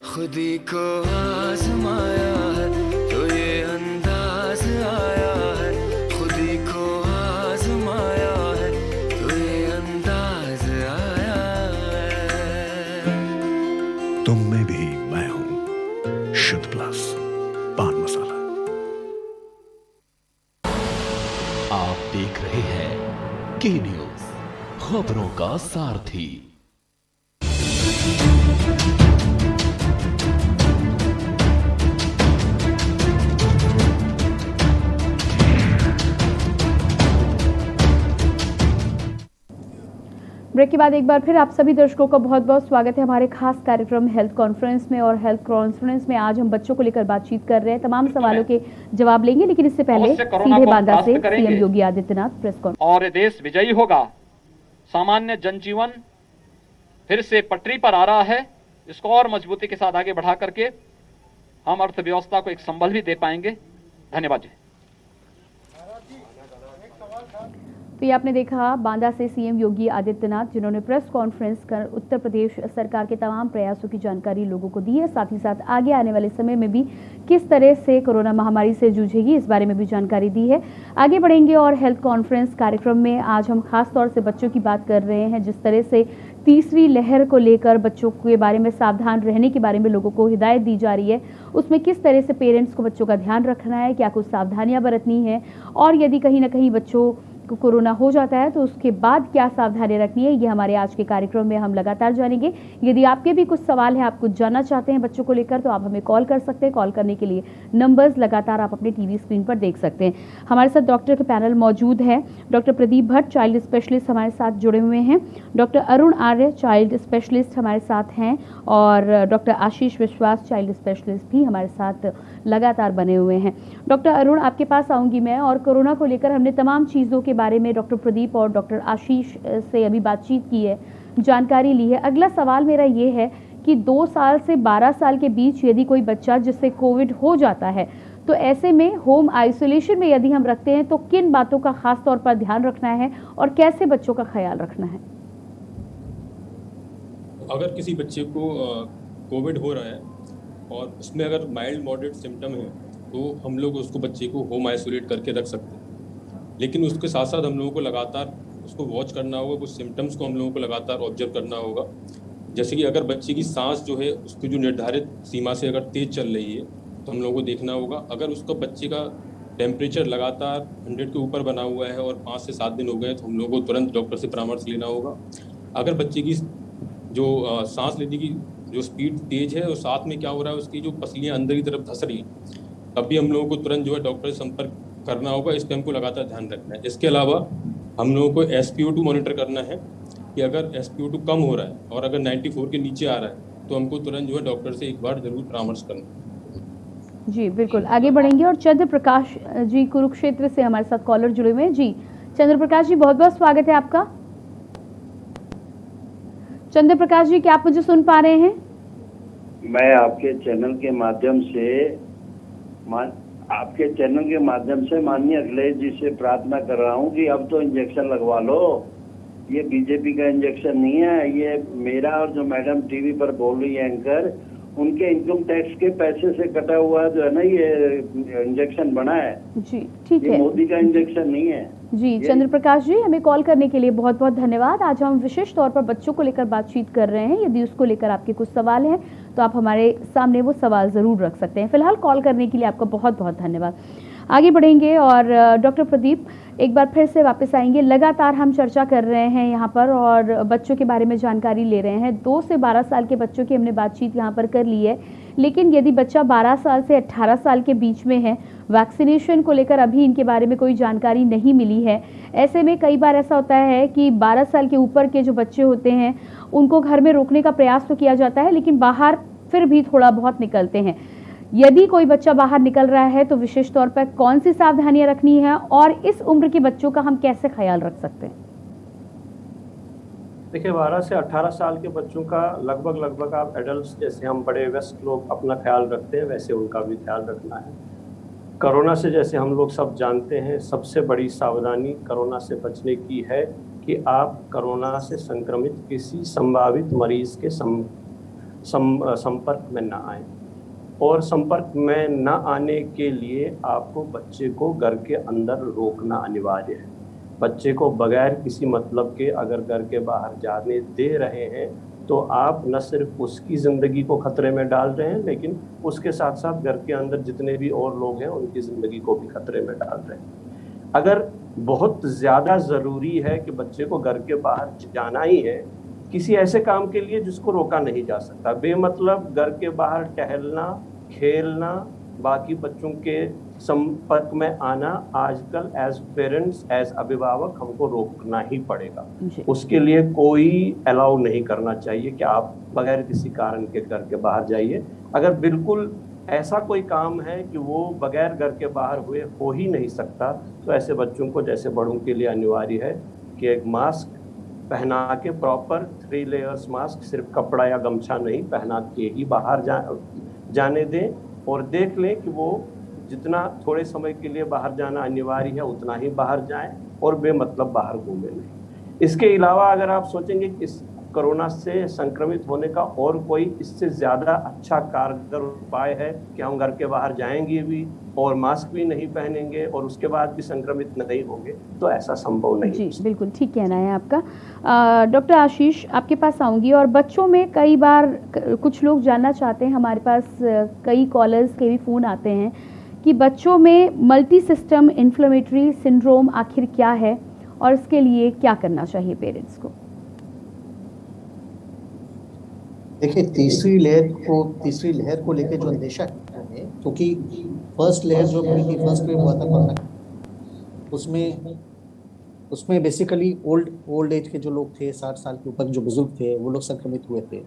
खुदी को आजमाया है तो ये अंदाज आया है, खुदी को आजमाया है तो ये अंदाज आया है। तुम में भी मैं हूं, शुद्ध प्लस पान मसाला। आप देख रहे हैं के न्यूज, खबरों का सारथी। ब्रेक के बाद एक बार फिर आप सभी दर्शकों का बहुत बहुत स्वागत है हमारे खास कार्यक्रम हेल्थ कॉन्फ्रेंस में। और हेल्थ कॉन्फ्रेंस में आज हम बच्चों को लेकर बातचीत कर रहे हैं, तमाम सवालों के जवाब लेंगे, लेकिन इससे पहले सीधे बांदा से CM Yogi Adityanath press conference. और देश विजयी होगा। सामान्य जनजीवन फिर से पटरी पर आ रहा है। इसको और मजबूती के साथ आगे बढ़ा करके हम अर्थव्यवस्था को एक संबल भी दे पाएंगे। धन्यवाद जी। तो ये आपने देखा बांदा से सीएम योगी आदित्यनाथ, जिन्होंने प्रेस कॉन्फ्रेंस कर उत्तर प्रदेश सरकार के तमाम प्रयासों की जानकारी लोगों को दी है। साथ ही साथ आगे आने वाले समय में भी किस तरह से कोरोना महामारी से जूझेगी, इस बारे में भी जानकारी दी है। आगे बढ़ेंगे और हेल्थ कॉन्फ्रेंस कार्यक्रम में आज हम खास तौर से बच्चों की बात कर रहे हैं। जिस तरह से तीसरी लहर को लेकर बच्चों के बारे में सावधान रहने के बारे में लोगों को हिदायत दी जा रही है, उसमें किस तरह से पेरेंट्स को बच्चों का ध्यान रखना है, क्या कुछ सावधानियां बरतनी है, और यदि कहीं ना कहीं बच्चों को कोरोना हो जाता है तो उसके बाद क्या सावधानी रखनी है, ये हमारे आज के कार्यक्रम में हम लगातार जानेंगे। यदि आपके भी कुछ सवाल हैं, आप कुछ जानना चाहते हैं बच्चों को लेकर, तो आप हमें कॉल कर सकते हैं। कॉल करने के लिए नंबर्स लगातार आप अपने टीवी स्क्रीन पर देख सकते हैं। हमारे साथ डॉक्टर के पैनल मौजूद है। Doctor Pradeep Bhatt child specialist हमारे साथ जुड़े हुए हैं, डॉक्टर अरुण आर्य चाइल्ड स्पेशलिस्ट हमारे साथ हैं, और डॉक्टर आशीष विश्वास चाइल्ड स्पेशलिस्ट भी हमारे साथ लगातार बने हुए हैं। डॉक्टर अरुण, आपके पास आऊँगी मैं, और कोरोना को लेकर हमने तमाम चीज़ों के बारे में डॉक्टर प्रदीप और डॉक्टर आशीष से अभी बातचीत की है, जानकारी ली है। अगला सवाल मेरा ये है कि 2 साल से 12 साल के बीच यदि कोई बच्चा जिससे कोविड हो जाता है, तो ऐसे में होम आइसोलेशन में यदि हम रखते हैं तो किन बातों का खास तौर पर ध्यान रखना है और कैसे बच्चों का ख्याल रखना है? अगर किसी बच्चे को कोविड हो रहा है और उसमें अगर माइल्ड मॉडरेट सिम्टम है तो हम लोग उसको बच्चे को होम आइसोलेट करके रख सकते हैं, लेकिन उसके साथ साथ हम लोगों को लगातार उसको वॉच करना होगा, कुछ सिम्टम्स को हम लोगों को लगातार ऑब्जर्व करना होगा। जैसे कि अगर बच्चे की सांस जो है उसकी जो निर्धारित सीमा से अगर तेज़ चल रही है तो हम लोगों को देखना होगा। अगर उसका बच्चे का टेम्परेचर लगातार 100 के ऊपर बना हुआ है और 5 से 7 दिन हो गए तो हम लोगों को तुरंत डॉक्टर से परामर्श लेना होगा। अगर बच्चे की जो सांस लेने की जो स्पीड तेज़ है और साथ में क्या हो रहा है उसकी जो पसलियाँ अंदर की तरफ धंस रही, तब भी हम लोगों को तुरंत जो है डॉक्टर से संपर्क करना होगा। इस पे हमको लगातार ध्यान रखना है। इसके अलावा हम लोगों को SpO2 मॉनिटर करना है कि अगर SpO2 कम हो रहा है और अगर 94 के नीचे आ रहा है तो हमको तुरंत जो है डॉक्टर से एक बार जरूर परामर्श करना है। जी बिल्कुल, आगे बढ़ेंगे। और चंद्र प्रकाश जी कुरुक्षेत्र से हमारे साथ कॉलर जुड़े हुए हैं। जी चंद्र प्रकाश जी, बहुत बहुत स्वागत है आपका। चंद्र प्रकाश जी, क्या आप मुझे सुन पा रहे हैं? मैं आपके चैनल के माध्यम से आपके चैनल के माध्यम से माननीय अखिलेश जी से प्रार्थना कर रहा हूँ कि अब तो इंजेक्शन लगवा लो। ये बीजेपी का इंजेक्शन नहीं है, ये मेरा और जो मैडम टीवी पर बोल रही है एंकर, उनके इनकम टैक्स के पैसे से कटा हुआ जो है ना ये इंजेक्शन बना है। जी ठीक है, मोदी का इंजेक्शन नहीं है। जी चंद्र प्रकाश जी, हमें कॉल करने के लिए बहुत बहुत धन्यवाद। आज हम विशेष तौर पर बच्चों को लेकर बातचीत कर रहे हैं। यदि उसको लेकर आपके कुछ सवाल हैं तो आप हमारे सामने वो सवाल ज़रूर रख सकते हैं। फिलहाल कॉल करने के लिए आपका बहुत बहुत धन्यवाद। आगे बढ़ेंगे और डॉक्टर प्रदीप एक बार फिर से वापस आएंगे। लगातार हम चर्चा कर रहे हैं यहाँ पर और बच्चों के बारे में जानकारी ले रहे हैं। 2 से 12 साल के बच्चों की हमने बातचीत यहाँ पर कर ली है, लेकिन यदि बच्चा 12 साल से 18 साल के बीच में है, वैक्सीनेशन को लेकर अभी इनके बारे में कोई जानकारी नहीं मिली है। ऐसे में कई बार ऐसा होता है कि 12 साल के ऊपर के जो बच्चे होते हैं उनको घर में रोकने का प्रयास तो किया जाता है, लेकिन बाहर फिर भी थोड़ा बहुत निकलते हैं। यदि कोई बच्चा बाहर निकल रहा है तो विशेष तौर पर कौन सी सावधानियां रखनी है और इस उम्र के बच्चों का हम कैसे ख्याल रख सकते हैं? देखिए 12 से 18 साल के बच्चों का लगभग आप एडल्ट्स जैसे हम बड़े व्यस्त लोग अपना ख्याल रखते हैं वैसे उनका भी ख्याल रखना है। कोरोना से जैसे हम लोग सब जानते हैं, सबसे बड़ी सावधानी कोरोना से बचने की है कि आप कोरोना से संक्रमित किसी संभावित मरीज के संपर्क में ना आए, और संपर्क में न आने के लिए आपको बच्चे को घर के अंदर रोकना अनिवार्य है। बच्चे को बगैर किसी मतलब के अगर घर के बाहर जाने दे रहे हैं तो आप न सिर्फ उसकी ज़िंदगी को खतरे में डाल रहे हैं, लेकिन उसके साथ साथ घर के अंदर जितने भी और लोग हैं उनकी ज़िंदगी को भी खतरे में डाल रहे हैं। अगर बहुत ज़्यादा ज़रूरी है कि बच्चे को घर के बाहर जाना ही है किसी ऐसे काम के लिए जिसको रोका नहीं जा सकता, बेमतलब घर के बाहर टहलना, खेलना, बाकी बच्चों के संपर्क में आना आजकल एज पेरेंट्स, एज अभिभावक हमको रोकना ही पड़ेगा। उसके लिए कोई अलाउ नहीं करना चाहिए कि आप बगैर किसी कारण के घर के बाहर जाइए। अगर बिल्कुल ऐसा कोई काम है कि वो बगैर घर के बाहर हुए हो ही नहीं सकता, तो ऐसे बच्चों को जैसे बड़ों के लिए अनिवार्य है कि एक मास्क पहना के, प्रॉपर 3 लेयर्स मास्क, सिर्फ कपड़ा या गमछा नहीं, पहना के ही बाहर जाने दें और देख लें कि वो जितना थोड़े समय के लिए बाहर जाना अनिवार्य है उतना ही बाहर जाएं और बेमतलब बाहर घूमें नहीं। इसके अलावा अगर आप सोचेंगे कि इस कोरोना से संक्रमित होने का और कोई इससे ज़्यादा अच्छा कारगर उपाय है कि हम घर के बाहर जाएंगे भी और मास्क भी नहीं पहनेंगे और उसके बाद भी संक्रमित नहीं होंगे, तो ऐसा संभव नहीं। जी बिल्कुल ठीक कहना है आपका। डॉक्टर आशीष आपके पास आऊँगी और बच्चों में कई बार कुछ लोग जानना चाहते हैं, हमारे पास कई कॉलर्स के भी फ़ोन आते हैं कि बच्चों में मल्टी सिस्टम इन्फ्लेमेटरी सिंड्रोम आखिर क्या है और इसके लिए क्या करना चाहिए पेरेंट्स को? देखिए तीसरी लहर को लेकर जो अंदेशा है, क्योंकि फर्स्ट लहर जो फर्स्ट वेव हुआ था कोरोना, उसमें बेसिकली ओल्ड एज के जो लोग थे, 60 साल के ऊपर जो बुजुर्ग थे, वो लोग संक्रमित हुए थे।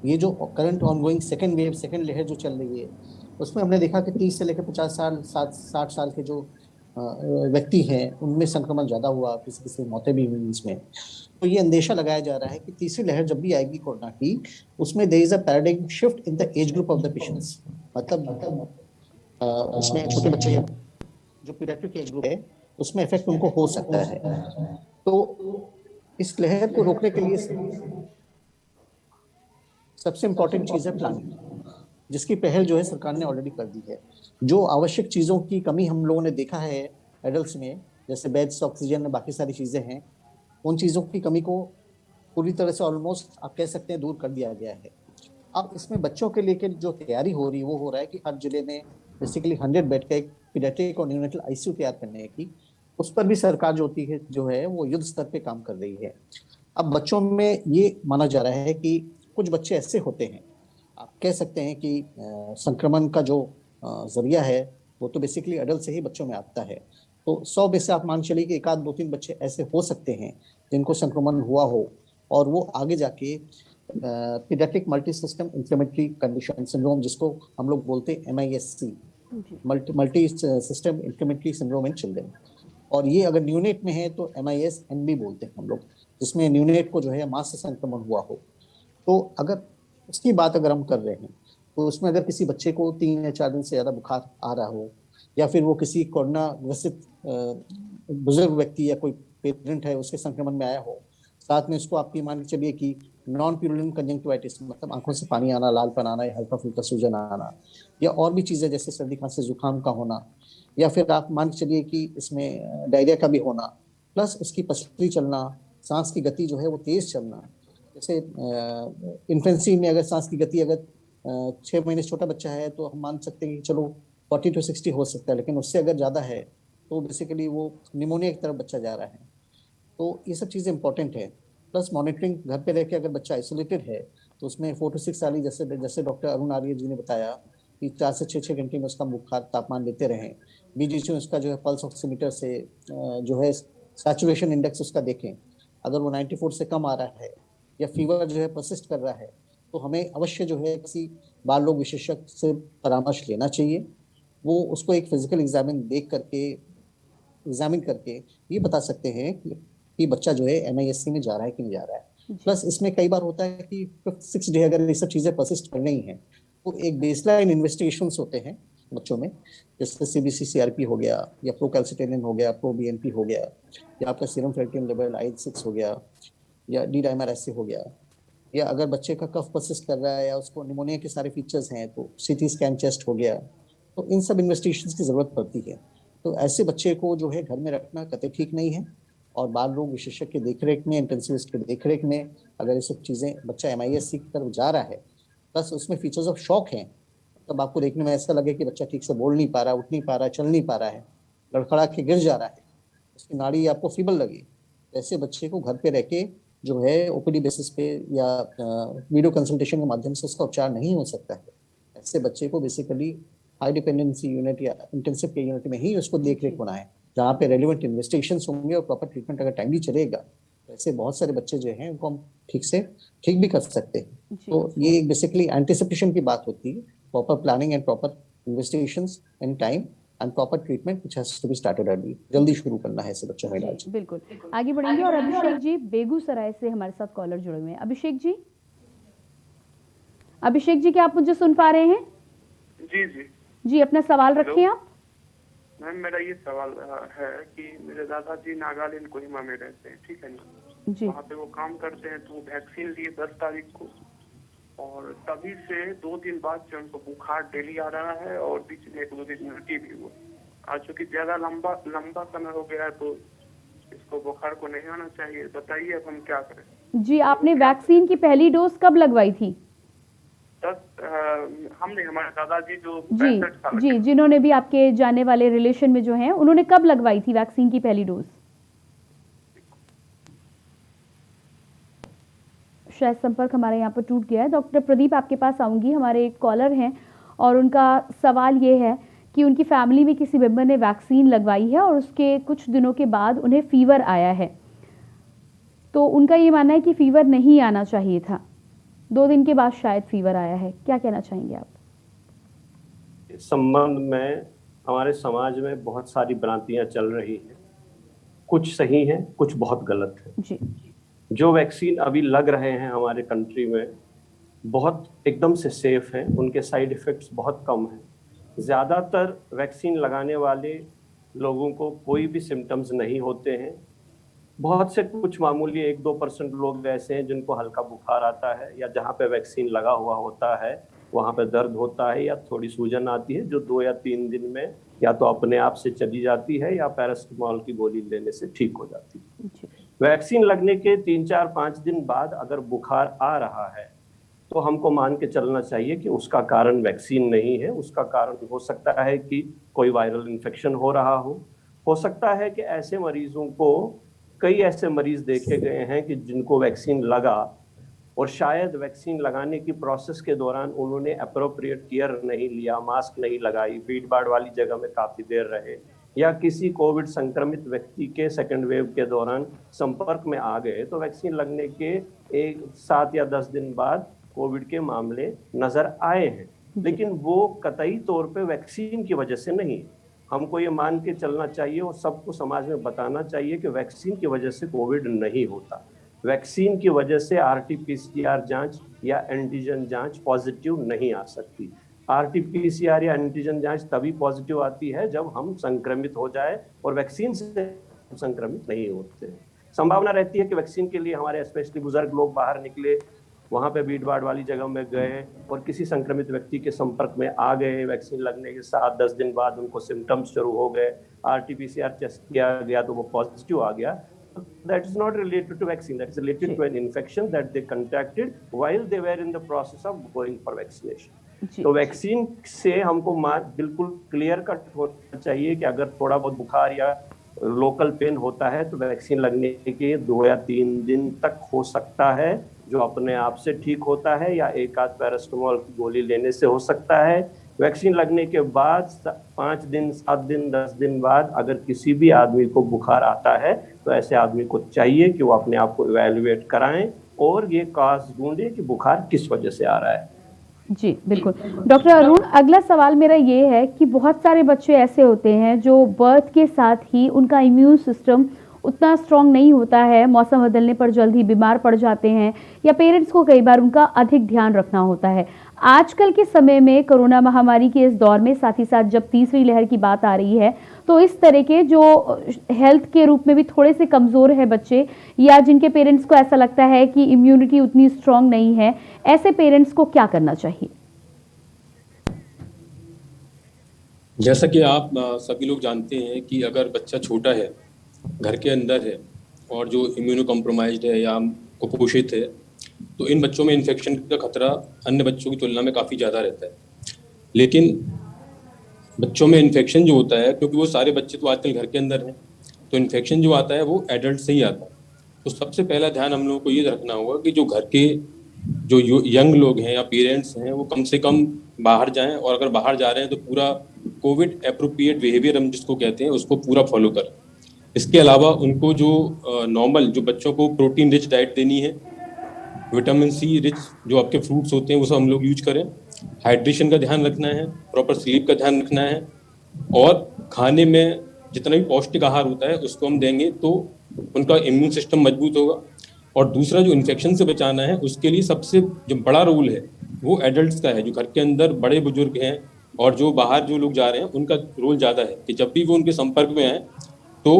ये जो करंट ऑनगोइंग सेकेंड लहर जो चल रही है, उसमें हमने देखा कि 30 से लेकर 50 साल 60 साल के जो व्यक्ति हैं उनमें संक्रमण ज़्यादा हुआ, किसी मौतें भी हुई इसमें। तो ये अंदेशा लगाया जा रहा है कि तीसरी लहर जब भी आएगी कोरोना की, उसमें there is a paradigm shift in the age group of the patients. मतलब उसमें छोटे बच्चे जो पीडियाट्रिक एज ग्रुप है उसमें इफेक्ट उनको हो सकता है। तो इस लहर को रोकने के लिए सबसे इम्पोर्टेंट चीज़ है प्लानिंग, जिसकी पहल जो है सरकार ने ऑलरेडी कर दी है। जो आवश्यक चीज़ों की कमी हम लोगों ने देखा है एडल्ट्स में, जैसे बेड्स, ऑक्सीजन, बाकी सारी चीज़ें हैं, उन चीज़ों की कमी को पूरी तरह से ऑलमोस्ट आप कह सकते हैं दूर कर दिया गया है। अब इसमें बच्चों के लिए जो तैयारी हो रही है वो हो रहा है कि हर जिले में बेसिकली 100 बेड का एक पीडियाट्रिक और न्यूनेटल आईसीयू तैयार करने की, उस पर भी सरकार जो है वो युद्ध स्तर पे काम कर रही है। अब बच्चों में ये माना जा रहा है कि कुछ बच्चे ऐसे होते हैं, आप कह सकते हैं कि संक्रमण का जो जरिया है वो तो बेसिकली एडल्ट से ही बच्चों में आता है। तो 100 में से आप मान चलिए कि 1 आध 2-3 बच्चे ऐसे हो सकते हैं जिनको संक्रमण हुआ हो और वो आगे जाके paediatric multi system inflammatory condition syndrome, जिसको हम लोग बोलते हैं MIS-C, multi system inflammatory syndrome in children, और ये अगर न्यूनेट में है तो MIS-NB बोलते हैं हम लोग, जिसमें न्यूनेट को जो है मां से संक्रमण हुआ हो। तो अगर उसकी बात अगर हम कर रहे हैं तो उसमें अगर किसी बच्चे को 3 या 4 दिन से ज़्यादा बुखार आ रहा हो, या फिर वो किसी कोरोना ग्रसित बुजुर्ग व्यक्ति या कोई पेरेंट है उसके संक्रमण में आया हो, साथ में उसको आप ये मान के चलिए कि नॉन प्यूरिन कंजंक्टिवाइटिस, मतलब आंखों से पानी आना, लालपन आना, या हल्का फुल्का सूजन आना, या और भी चीज़ें जैसे सर्दी खांसी जुकाम का होना, या फिर आप मान के चलिए कि इसमें डायरिया का भी होना, प्लस उसकी पसली चलना, सांस की गति जो है वो तेज चलना। जैसे इन्फेंसी में अगर सांस की गति अगर 6 महीने छोटा बच्चा है तो हम मान सकते हैं कि चलो 40 to 60 हो सकता है, लेकिन उससे अगर ज़्यादा है तो बेसिकली वो निमोनिया की तरफ बच्चा जा रहा है। तो ये सब चीज़ें इंपॉर्टेंट है। प्लस मॉनिटरिंग, घर पे रह के अगर बच्चा आइसोलेटेड है तो उसमें 4 to 6 साल जैसे डॉक्टर अरुण आर्य जी ने बताया कि 4 से 6 घंटे में उसका बुखार तापमान लेते रहें, बीच में उसका जो है पल्स ऑक्सीमीटर से जो है सैचुरेशन इंडेक्स उसका देखें, अगर वो 94 से कम आ रहा है या फीवर जो है परसिस्ट कर रहा है तो हमें अवश्य जो है किसी बाल रोग विशेषज्ञ से परामर्श लेना चाहिए। वो उसको एक फिजिकल एग्जामिन करके ये बता सकते हैं कि बच्चा जो है MIS-C में जा रहा है कि नहीं जा रहा है। प्लस इसमें कई बार होता है कि 5th-6th डे अगर ये सब चीज़ें परसिस्ट कर रही हैं तो एक बेसलाइन इन्वेस्टिगेशंस होते हैं बच्चों में, जैसे CBC-CRP हो गया, या प्रोकैल्सिटेनिन हो गया, प्रो-BNP हो गया, या आपका सीरम फेरेटिन लेवल IL-6 हो गया, या D-dimer ऐसे हो गया, या अगर बच्चे का कफ परसिस्ट कर रहा है या उसको निमोनिया के सारे फीचर्स हैं तो CT स्कैन चेस्ट हो गया। तो इन सब इन्वेस्टिगेशंस की ज़रूरत पड़ती है। तो ऐसे बच्चे को जो है घर में रखना कतई ठीक नहीं है, और बाल रोग विशेषज्ञ के देखरेख में, इंटेंसिविस्ट के देखरेख में अगर ये सब चीज़ें बच्चा MIS-C की तरफ जा रहा है, प्लस उसमें फीचर्स ऑफ शॉक हैं, तब आपको देखने में ऐसा लगे कि बच्चा ठीक से बोल नहीं पा रहा, उठ नहीं पा रहा, चल नहीं पा रहा है, लड़खड़ा के गिर जा रहा है, उसकी नाड़ी आपको फीबल लगे, ऐसे बच्चे को घर पे रह के जो है OPD बेसिस पे या वीडियो कंसल्टेशन के माध्यम से उसका उपचार नहीं हो सकता है। ऐसे बच्चे को बेसिकली हाई डिपेंडेंसी यूनिट या इंटेंसिव केयर यूनिट में ही उसको देख रेख बनाए, जहाँ पे रेलिवेंट इन्वेस्टिगेशंस होंगे और प्रॉपर ट्रीटमेंट अगर टाइमली चलेगा तो ऐसे बहुत सारे बच्चे जो हैं उनको हम ठीक भी कर सकते हैं। तो ये बेसिकली एंटिसिपेशन की बात होती है, proper planning and proper investigations in time and proper treatment which has to be started early. जल्दी शुरू करना है ऐसे बच्चों का इलाज। बिल्कुल आगे बढ़ेंगे और अभिषेक जी बेगूसराय से हमारे साथ कॉलर जुड़े हुए हैं। अभिषेक जी क्या आप मुझे सुन पा रहे हैं? जी अपना सवाल रखिए आप। मैम मेरा ये सवाल है कि मेरे दादाजी नागालैंड कोहिमा में रहते हैं, ठीक है ना जी, वहाँ पे वो काम करते हैं, तो वो वैक्सीन लिए 10 तारीख को, और तभी से 2 दिन बाद से उनको बुखार डेली आ रहा है और बीच में 1-2 दिन उल्टी भी हुआ। आज चूँकि ज्यादा लंबा समय हो गया है तो इसको बुखार को नहीं आना चाहिए, बताइए अब हम क्या करें। जी आपने वैक्सीन की पहली डोज कब लगवाई थी? हमने, हमारे दादाजी जो जी जिन्होंने भी आपके जाने वाले रिलेशन में जो हैं उन्होंने कब लगवाई थी वैक्सीन की पहली डोज? शायद संपर्क हमारे यहाँ पर टूट गया है। डॉक्टर प्रदीप आपके पास आऊंगी। हमारे एक कॉलर हैं और उनका सवाल ये है कि उनकी फैमिली में किसी मेंबर ने वैक्सीन लगवाई है और उसके कुछ दिनों के बाद उन्हें फीवर आया है, तो उनका ये मानना है कि फीवर नहीं आना चाहिए था, 2 दिन के बाद शायद फीवर आया है। क्या कहना चाहेंगे आप? इस संबंध में हमारे समाज में बहुत सारी भ्रांतियां चल रही हैं, कुछ सही हैं, कुछ बहुत गलत है जी। जो वैक्सीन अभी लग रहे हैं हमारे कंट्री में बहुत एकदम से सेफ हैं, उनके साइड इफ़ेक्ट्स बहुत कम हैं। ज़्यादातर वैक्सीन लगाने वाले लोगों को कोई भी सिम्टम्स नहीं होते हैं। बहुत से कुछ मामूली 1-2% लोग ऐसे हैं जिनको हल्का बुखार आता है, या जहाँ पे वैक्सीन लगा हुआ होता है वहाँ पे दर्द होता है या थोड़ी सूजन आती है, जो 2 या 3 दिन में या तो अपने आप से चली जाती है या पैरासिटामोल की गोली लेने से ठीक हो जाती है। वैक्सीन लगने के 3-4-5 दिन बाद अगर बुखार आ रहा है तो हमको मान के चलना चाहिए कि उसका कारण वैक्सीन नहीं है, उसका कारण हो सकता है कि कोई वायरल इन्फेक्शन हो रहा हो सकता है कि ऐसे मरीजों को, कई ऐसे मरीज देखे गए हैं कि जिनको वैक्सीन लगा और शायद वैक्सीन लगाने की प्रोसेस के दौरान उन्होंने अप्रोप्रिएट केयर नहीं लिया, मास्क नहीं लगाई, भीड़ भाड़ वाली जगह में काफ़ी देर रहे, या किसी कोविड संक्रमित व्यक्ति के सेकेंड वेव के दौरान संपर्क में आ गए, तो वैक्सीन लगने के 7 या 10 दिन बाद कोविड के मामले नज़र आए हैं। लेकिन वो कतई तौर पे वैक्सीन की वजह से नहीं। हमको ये मान के चलना चाहिए और सबको समाज में बताना चाहिए कि वैक्सीन की वजह से कोविड नहीं होता। वैक्सीन की वजह से RT-PCR जांच या एंटीजन जांच पॉजिटिव नहीं आ सकती। RT-PCR या एंटीजन जांच तभी पॉजिटिव आती है जब हम संक्रमित हो जाए, और वैक्सीन से संक्रमित नहीं होते। संभावना रहती है कि वैक्सीन के लिए हमारे स्पेशली बुजुर्ग लोग बाहर निकले, वहाँ पे भीड़ भाड़ वाली जगह में गए और किसी संक्रमित व्यक्ति के संपर्क में आ गए, वैक्सीन लगने के 7-10 दिन बाद उनको सिम्टम्स शुरू हो गए, RT-PCR टेस्ट किया गया तो वो पॉजिटिव आ गया। That is not related to vaccine. That is related to an infection that they contracted while they were in the process of going for vaccination. तो वैक्सीन से हमको बिल्कुल क्लियर कट होना चाहिए कि अगर थोड़ा बहुत बुखार या लोकल पेन होता है तो वैक्सीन लगने के 2 या 3 दिन तक हो सकता है, जो अपने आप से ठीक होता है, या एक आध पैरास्टामोल की गोली लेने से हो सकता है। वैक्सीन लगने के बाद 5 दिन, 7 दिन, 10 दिन बाद अगर किसी भी आदमी को बुखार आता है तो ऐसे आदमी को चाहिए कि वो अपने आप को इवैल्यूएट कराएं और ये कॉज ढूंढें कि बुखार किस वजह से आ रहा है। जी बिल्कुल। डॉक्टर अरुण, अगला सवाल मेरा ये है कि बहुत सारे बच्चे ऐसे होते हैं जो बर्थ के साथ ही उनका इम्यून सिस्टम उतना स्ट्रांग नहीं होता है, मौसम बदलने पर जल्द ही बीमार पड़ जाते हैं, या पेरेंट्स को कई बार उनका अधिक ध्यान रखना होता है। आजकल के समय में कोरोना महामारी के इस दौर में, साथ ही साथ जब तीसरी लहर की बात आ रही है, तो इस तरह के जो हेल्थ के रूप में भी थोड़े से कमज़ोर है बच्चे, या जिनके पेरेंट्स को ऐसा लगता है कि इम्यूनिटी उतनी स्ट्रांग नहीं है, ऐसे पेरेंट्स को क्या करना चाहिए? जैसा कि आप सभी लोग जानते हैं कि अगर बच्चा छोटा है, घर के अंदर है और जो इम्यूनो कॉम्प्रोमाइज्ड है या कुपोषित है, तो इन बच्चों में इन्फेक्शन का खतरा अन्य बच्चों की तुलना में काफ़ी ज़्यादा रहता है। लेकिन बच्चों में इन्फेक्शन जो होता है, क्योंकि वो सारे बच्चे तो आजकल घर के अंदर हैं, तो इन्फेक्शन जो आता है वो एडल्ट से ही आता है। तो सबसे पहला ध्यान हम लोगों को ये रखना होगा कि जो घर के जो यंग लोग हैं या पेरेंट्स हैं वो कम से कम बाहर जाएं, और अगर बाहर जा रहे हैं तो पूरा कोविड एप्रोप्रिएट बिहेवियर हम जिसको कहते हैं उसको पूरा फॉलो करें। इसके अलावा उनको जो नॉर्मल जो बच्चों को प्रोटीन रिच डाइट देनी है, विटामिन सी रिच जो आपके फ्रूट्स होते हैं वो सब हम लोग यूज करें। हाइड्रेशन का ध्यान रखना है, प्रॉपर स्लीप का ध्यान रखना है, और खाने में जितना भी पौष्टिक आहार होता है उसको हम देंगे तो उनका इम्यून सिस्टम मजबूत होगा। और दूसरा जो इन्फेक्शन से बचाना है उसके लिए सबसे जो बड़ा रोल है वो एडल्ट्स का है, जो घर के अंदर बड़े बुजुर्ग हैं और जो बाहर जो लोग जा रहे हैं उनका रोल ज़्यादा है कि जब भी वो उनके संपर्क में आए तो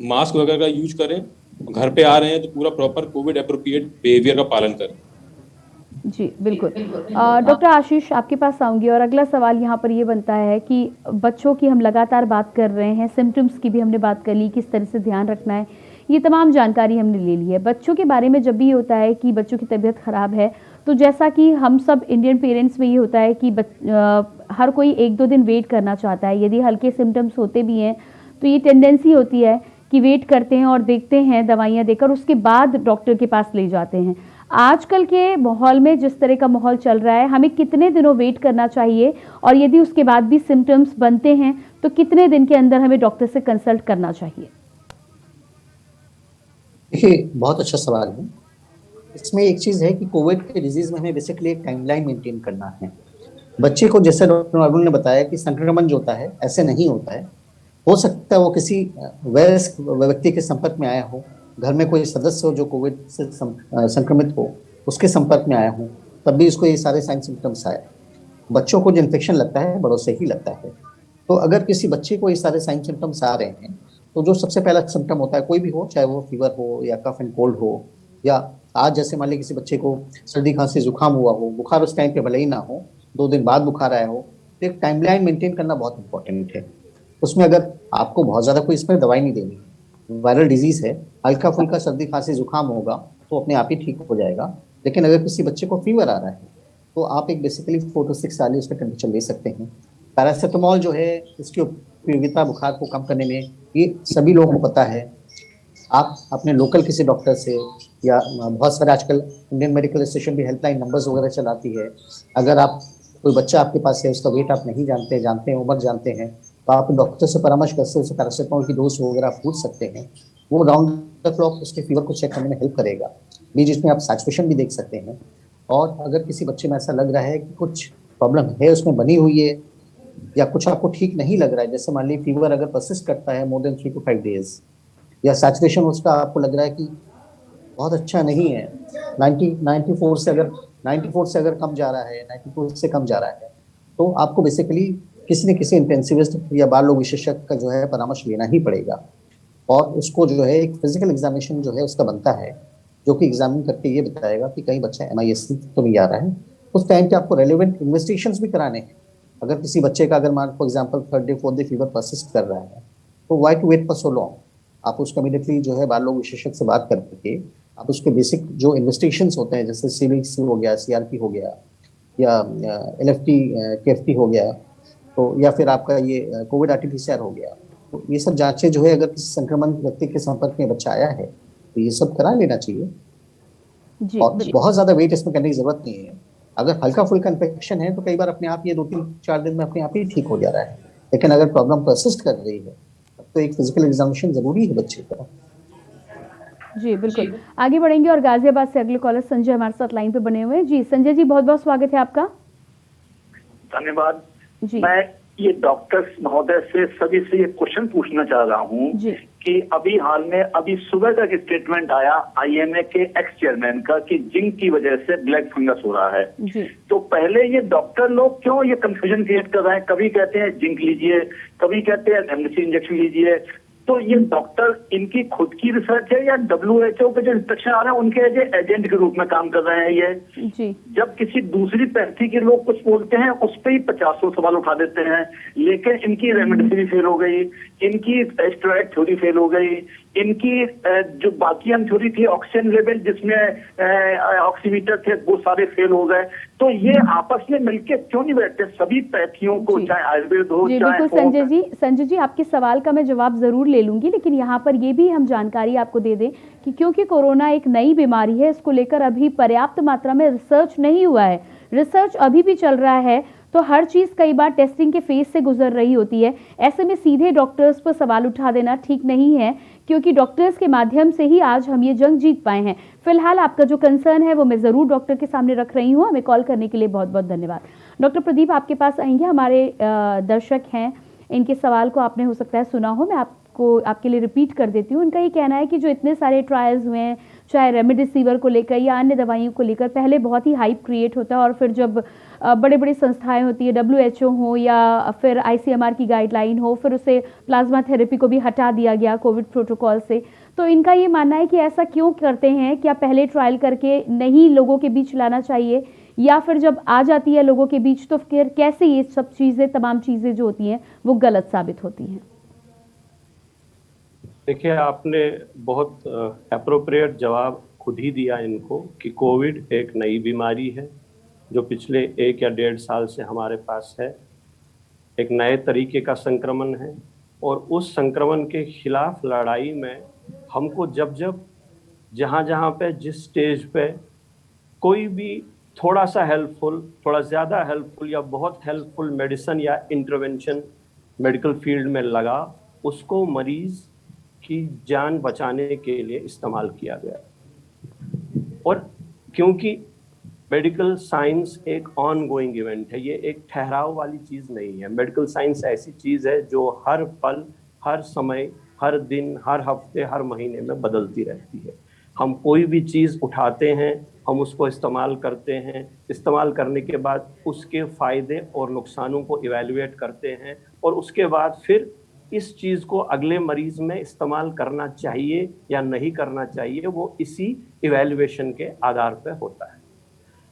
मास्क वगैरह का यूज करें, घर पे आ रहे हैं तो पूरा प्रॉपर कोविड एप्रोप्रिएट बिहेवियर का पालन करें। जी बिल्कुल। डॉक्टर आशीष, आपके पास आऊंगी, और अगला सवाल यहाँ पर ये बनता है कि बच्चों की हम लगातार बात कर रहे हैं, सिम्टम्स की भी हमने बात कर ली, किस तरह से ध्यान रखना है, ये तमाम जानकारी हमने ले ली है। बच्चों के बारे में जब भी होता है कि बच्चों की तबीयत ख़राब है, तो जैसा कि हम सब इंडियन पेरेंट्स में ये होता है कि हर कोई 1-2 दिन वेट करना चाहता है। यदि हल्के सिम्टम्स होते भी हैं तो ये टेंडेंसी होती है कि वेट करते हैं और देखते हैं दवाइयाँ देकर, उसके बाद डॉक्टर के पास ले जाते हैं। आजकल के माहौल में जिस तरह का माहौल चल रहा है, हमें कितने दिनों वेट करना चाहिए, और यदि उसके बाद भी सिम्टम्स बनते हैं तो कितने दिन के अंदर हमें डॉक्टर से कंसल्ट करना चाहिए? देखिए, बहुत अच्छा सवाल है। इसमें एक चीज़ है कि कोविड के डिजीज़ में हमें बेसिकली एक टाइमलाइन मेंटेन करना है। बच्चे को, जैसे डॉक्टर अरुण ने बताया, कि संक्रमण जो होता है ऐसे नहीं होता है। हो सकता है वो किसी वयस्क व्यक्ति के संपर्क में आया हो, घर में कोई सदस्य हो जो कोविड से संक्रमित हो, उसके संपर्क में आया हो, तब भी उसको ये सारे साइन सिम्टम्स आए। बच्चों को जो इन्फेक्शन लगता है बड़ों से ही लगता है। तो अगर किसी बच्चे को ये सारे साइन सिम्टम्स आ रहे हैं तो जो सबसे पहला सिम्टम होता है, कोई भी हो, चाहे वो फीवर हो या कफ एंड कोल्ड हो, या आज जैसे मान लीजिए किसी बच्चे को सर्दी खांसी जुकाम हुआ हो, बुखार उस टाइम पे भले ही ना हो, 2 दिन बाद बुखार आया हो, तो एक टाइमलाइन मेंटेन करना बहुत इंपॉर्टेंट है। उसमें अगर आपको बहुत ज़्यादा कोई इसमें दवाई नहीं देनी, वायरल डिजीज़ है, हल्का फुल्का सर्दी खांसी जुकाम होगा तो अपने आप ही ठीक हो जाएगा। लेकिन अगर किसी बच्चे को फीवर आ रहा है तो आप एक बेसिकली 4 से 6 वाली उसका टेम्परेचर ले सकते हैं। पैरासीटामोल जो है, इसकी उपयोगिता बुखार को कम करने में ये सभी लोगों को पता है। आप अपने लोकल किसी डॉक्टर से, या बहुत सारे आजकल इंडियन मेडिकल एसोसिएशन भी हेल्पलाइन नंबर्स वगैरह चलाती है। अगर आप कोई बच्चा आपके पास है, उसका वेट आप नहीं जानते हैं, उम्र जानते हैं, तो आप डॉक्टर से परामर्श करके उसे पैरासीटामोल की डोज वगैरह पूछ सकते हैं। वो राउंड द क्लॉक उसके फीवर को चेक करने में हेल्प करेगा। बीच इसमें आप सैचुरेशन भी देख सकते हैं। और अगर किसी बच्चे में ऐसा लग रहा है कि कुछ प्रॉब्लम है उसमें बनी हुई है, या कुछ आपको ठीक नहीं लग रहा है, जैसे मान लीजिए फीवर अगर परसिस्ट करता है मोर देन 3 to 5 days, या सैचुरेशन उसका आपको लग रहा है कि बहुत अच्छा नहीं है। 94 से अगर कम जा रहा है, 94 से कम जा रहा है, तो आपको बेसिकली किसी न किसी इंटेंसिविस्ट या बाल रोग विशेषज्ञ का जो है परामर्श लेना ही पड़ेगा, और उसको जो है एक फिजिकल एग्जामिनेशन जो है उसका बनता है, जो कि एग्जामिन करके ये बताएगा कि कहीं बच्चा MIS तो नहीं आ रहा है। उस टाइम पे आपको रेलिवेंट इन्वेस्टिगेशंस भी कराने हैं। अगर किसी बच्चे का अगर मान for example 3rd day 4th day fever persist कर रहा है, तो why to wait for so long. आप उसको इमीडिएटली जो है बाल रोग विशेषज्ञ से बात करके आप उसके बेसिक जो इन्वेस्टिगेशंस होते हैं, जैसे CBC हो गया, CRP हो गया, या LFT KFT हो गया, तो या फिर आपका ये कोविड RT-PCR हो गया, तो ये सब जांचें जो है अगर किसी संक्रमित व्यक्ति के संपर्क में बच्चा आया है तो ये सब करा लेना चाहिए। और बहुत ज्यादा वेट इसमें करने की जरूरत नहीं है। अगर हल्का फुल्का इन्फेक्शन है तो कई बार अपने आप ये 2-3-4 दिन में अपने आप ही ठीक हो जा रहा है, लेकिन अगर प्रॉब्लम परसिस्ट कर रही है तो एक फिजिकल एग्जामिनेशन जरूरी है बच्चे का। जी बिल्कुल, आगे बढ़ेंगे और गाजियाबाद से अगले कॉलर संजय हमारे साथ लाइन पे बने हुए हैं। जी संजय जी, बहुत बहुत स्वागत है आपका। धन्यवाद जी। मैं ये डॉक्टर महोदय से सभी से ये क्वेश्चन पूछना चाह रहा हूँ कि अभी हाल में अभी सुबह का एक स्टेटमेंट आया IMA के एक्स चेयरमैन का कि जिंक की वजह से ब्लैक फंगस हो रहा है। तो पहले ये डॉक्टर लोग क्यों ये कंफ्यूजन क्रिएट कर रहे हैं, कभी कहते हैं जिंक लीजिए, कभी कहते हैं रेमडेसिविर इंजेक्शन लीजिए। तो ये डॉक्टर इनकी खुद की रिसर्च है या WHO के जो इंस्ट्रक्शन आ रहे हैं उनके एजेंट के रूप में काम कर रहे हैं ये? जी। जब किसी दूसरी पैथी के लोग कुछ बोलते हैं उस पर ही 50 सवाल उठा देते हैं, लेकिन इनकी रेमडेसिविर फेल हो गई, इनकी स्टेरॉइड थ्योरी फेल हो गई, इनकी जो बाकी हम थ्योरी थी ऑक्सीजन लेवल जिसमें ऑक्सीमीटर थे वो सारे फेल हो गए। तो ये आपस में मिलकर क्यों नहीं बैठते सभी पैथियों को, चाहे आयुर्वेद हो चाहे। बिल्कुल संजय जी आपके सवाल का मैं जवाब जरूर ले लूंगी, लेकिन यहाँ पर ये भी हम जानकारी आपको दे दें कि क्योंकि कोरोना एक नई बीमारी है, इसको लेकर अभी पर्याप्त मात्रा में रिसर्च नहीं हुआ है। रिसर्च अभी भी चल रहा है, तो हर चीज कई बार टेस्टिंग के फेज से गुजर रही होती है। ऐसे में सीधे डॉक्टर्स पर सवाल उठा देना ठीक नहीं है, क्योंकि डॉक्टर्स के माध्यम से ही आज हम ये जंग जीत पाए हैं। फिलहाल आपका जो कंसर्न है वो मैं जरूर डॉक्टर के सामने रख रही हूँ। हमें कॉल करने के लिए बहुत बहुत धन्यवाद। डॉक्टर प्रदीप आपके पास आएंगे, हमारे दर्शक हैं, इनके सवाल को आपने हो सकता है सुना हो, मैं आपके लिए रिपीट कर देती हूँ। उनका ये कहना है कि जो इतने सारे ट्रायल्स हुए हैं, चाहे रेमडेसिविर को लेकर या अन्य दवाइयों को लेकर, पहले बहुत ही हाइप क्रिएट होता है और फिर जब बड़े बड़ी संस्थाएं होती है, WHO हो या फिर ICMR की गाइडलाइन हो, फिर उसे प्लाज्मा थेरेपी को भी हटा दिया गया कोविड प्रोटोकॉल से। तो इनका ये मानना है कि ऐसा क्यों करते हैं, क्या पहले ट्रायल करके नहीं लोगों के बीच लाना चाहिए, या फिर जब आ जाती है लोगों के बीच तो फिर कैसे ये सब चीज़ें, तमाम चीज़ें जो होती हैं वो गलत साबित होती हैं? देखिए, आपने बहुत एप्रोप्रिएट जवाब खुद ही दिया इनको कि कोविड एक नई बीमारी है जो पिछले 1 या 1.5 साल से हमारे पास है। एक नए तरीके का संक्रमण है और उस संक्रमण के खिलाफ लड़ाई में हमको जब जहाँ पे जिस स्टेज पे कोई भी थोड़ा सा हेल्पफुल, थोड़ा ज़्यादा हेल्पफुल या बहुत हेल्पफुल मेडिसिन या इंटरवेंशन मेडिकल फील्ड में लगा, उसको मरीज़ की जान बचाने के लिए इस्तेमाल किया गया। और क्योंकि मेडिकल साइंस एक ऑन गोइंग इवेंट है, ये एक ठहराव वाली चीज़ नहीं है। मेडिकल साइंस ऐसी चीज़ है जो हर पल, हर समय, हर दिन, हर हफ्ते, हर महीने में बदलती रहती है। हम कोई भी चीज़ उठाते हैं, हम उसको इस्तेमाल करते हैं, इस्तेमाल करने के बाद उसके फ़ायदे और नुकसानों को इवैल्यूएट करते हैं, और उसके बाद फिर इस चीज़ को अगले मरीज़ में इस्तेमाल करना चाहिए या नहीं करना चाहिए, वो इसी इवैल्यूएशन के आधार पर होता है।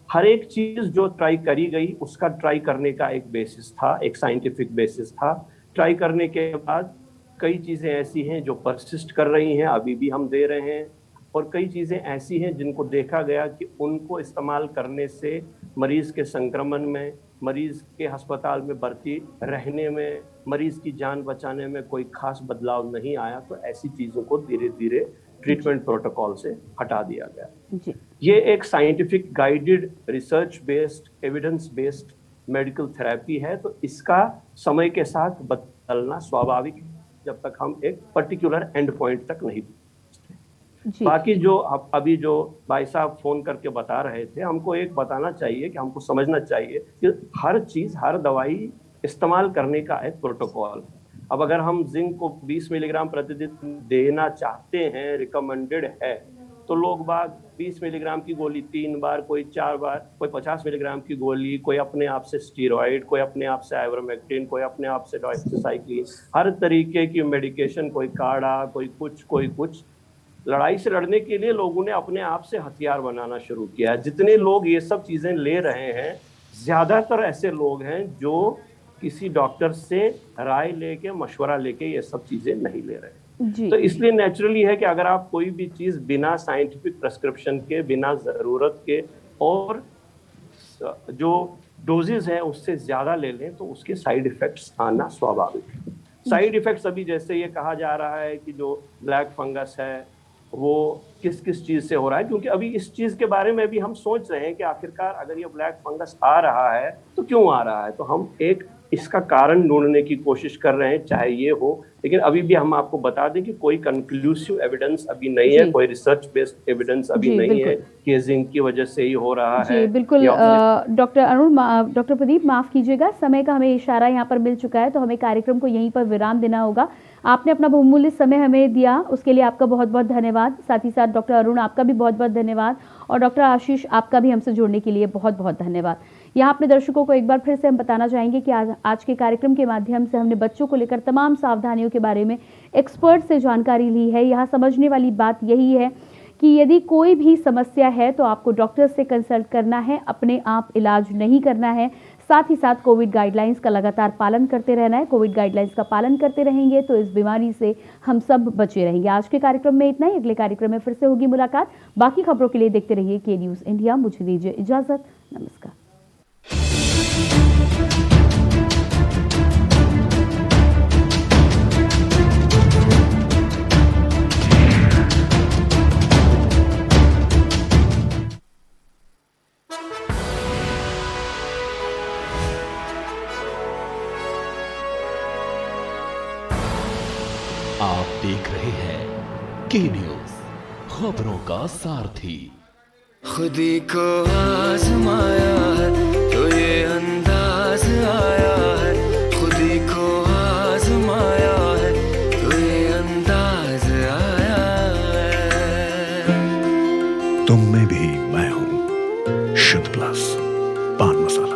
हर एक चीज़ जो ट्राई करी गई उसका ट्राई करने का एक बेसिस था, एक साइंटिफिक बेसिस था। ट्राई करने के बाद कई चीज़ें ऐसी हैं जो परसिस्ट कर रही हैं, अभी भी हम दे रहे हैं, और कई चीज़ें ऐसी हैं जिनको देखा गया कि उनको इस्तेमाल करने से मरीज़ के संक्रमण में, मरीज़ के अस्पताल में भर्ती रहने में, मरीज़ की जान बचाने में कोई खास बदलाव नहीं आया। तो ऐसी चीज़ों को धीरे धीरे ट्रीटमेंट प्रोटोकॉल से हटा दिया गया। ये एक scientific guided, research based, evidence based medical therapy है, तो इसका समय के साथ बदलना स्वाभाविक है जब तक हम एक पर्टिकुलर एंड पॉइंट तक नहीं पहुंचते। बाकी जो अभी जो भाई साहब फोन करके बता रहे थे, हमको एक बताना चाहिए कि हमको समझना चाहिए कि हर चीज़, हर दवाई इस्तेमाल करने का एक प्रोटोकॉल है। अब अगर हम जिंक को 20 मिलीग्राम प्रतिदिन देना चाहते हैं, रिकमेंडेड है, तो लोग बाग 20 मिलीग्राम की गोली 3 बार, कोई 4 बार, कोई 50 मिलीग्राम की गोली, कोई अपने आप से स्टीरॉइड, कोई अपने आप से आइवरमेक्टिन, कोई अपने आप से डॉक्सीसाइक्लिन, हर तरीके की मेडिकेशन, कोई काढ़ा, कोई कुछ। लड़ाई से लड़ने के लिए लोगों ने अपने आप से हथियार बनाना शुरू किया है। जितने लोग ये सब चीज़ें ले रहे हैं, ज़्यादातर ऐसे लोग हैं जो किसी डॉक्टर से राय लेके, मशवरा लेके ये सब चीज़ें नहीं ले रहे हैं। तो इसलिए नेचुरली है कि अगर आप कोई भी चीज़ बिना साइंटिफिक प्रेस्क्रिप्शन के, बिना ज़रूरत के और जो डोजेज है उससे ज़्यादा ले लें तो उसके साइड इफ़ेक्ट्स आना स्वाभाविक है। साइड इफ़ेक्ट्स अभी जैसे ये कहा जा रहा है कि जो ब्लैक फंगस है वो किस चीज़ से हो रहा है, क्योंकि अभी इस चीज़ के बारे में भी हम सोच रहे हैं कि आखिरकार अगर ये ब्लैक फंगस आ रहा है तो क्यों आ रहा है। तो हम एक इसका कारण ढूंढने की कोशिश कर रहे हैं, चाहे ये हो, लेकिन अभी भी हम आपको बता दें कि कोई कंक्लूसिव एविडेंस अभी नहीं है, कोई रिसर्च बेस्ड एविडेंस अभी नहीं है कि जिंक की वजह से ही हो रहा है। बिल्कुल डॉक्टर अरुण, डॉक्टर प्रदीप माफ कीजिएगा, समय का हमें इशारा यहाँ पर मिल चुका है, तो हमें कार्यक्रम को यहीं पर विराम देना होगा। आपने अपना बहुमूल्य समय हमें दिया, उसके लिए आपका बहुत बहुत धन्यवाद। साथ ही साथ डॉक्टर अरुण आपका भी बहुत बहुत धन्यवाद, और डॉक्टर आशीष आपका भी हमसे जुड़ने के लिए बहुत बहुत धन्यवाद। यहाँ अपने दर्शकों को एक बार फिर से हम बताना चाहेंगे कि आज के कार्यक्रम के माध्यम से हमने बच्चों को लेकर तमाम सावधानियों के बारे में एक्सपर्ट से जानकारी ली है। यहाँ समझने वाली बात यही है कि यदि कोई भी समस्या है तो आपको डॉक्टर से कंसल्ट करना है, अपने आप इलाज नहीं करना है। साथ ही साथ कोविड गाइडलाइंस का लगातार पालन करते रहना है। कोविड गाइडलाइंस का पालन करते रहेंगे तो इस बीमारी से हम सब बचे रहेंगे। आज के कार्यक्रम में इतना ही, अगले कार्यक्रम में फिर से होगी मुलाकात। बाकी खबरों के लिए देखते रहिए के न्यूज़ इंडिया। मुझे दीजिए इजाजत, नमस्कार। आप देख रहे हैं के न्यूज़, खबरों का सारथी। खुदी को आजमाया है तो ये अंदाज आया है, खुदी को आजमाया है तो ये अंदाज आया है। तुम में भी मैं हूं, शुद्ध प्लस पान मसाला।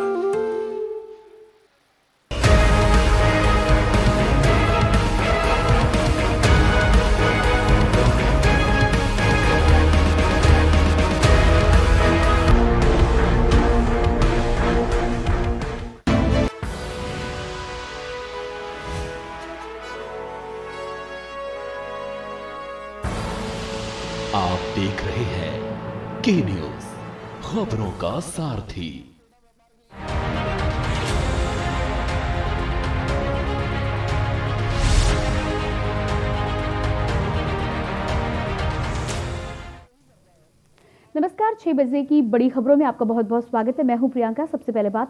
आप देख रहे हैं के न्यूज़, खबरों का सारथी। नमस्कार, 6 बजे की बड़ी खबरों में आपका बहुत बहुत स्वागत है। मैं हूं प्रियंका। सबसे पहले बात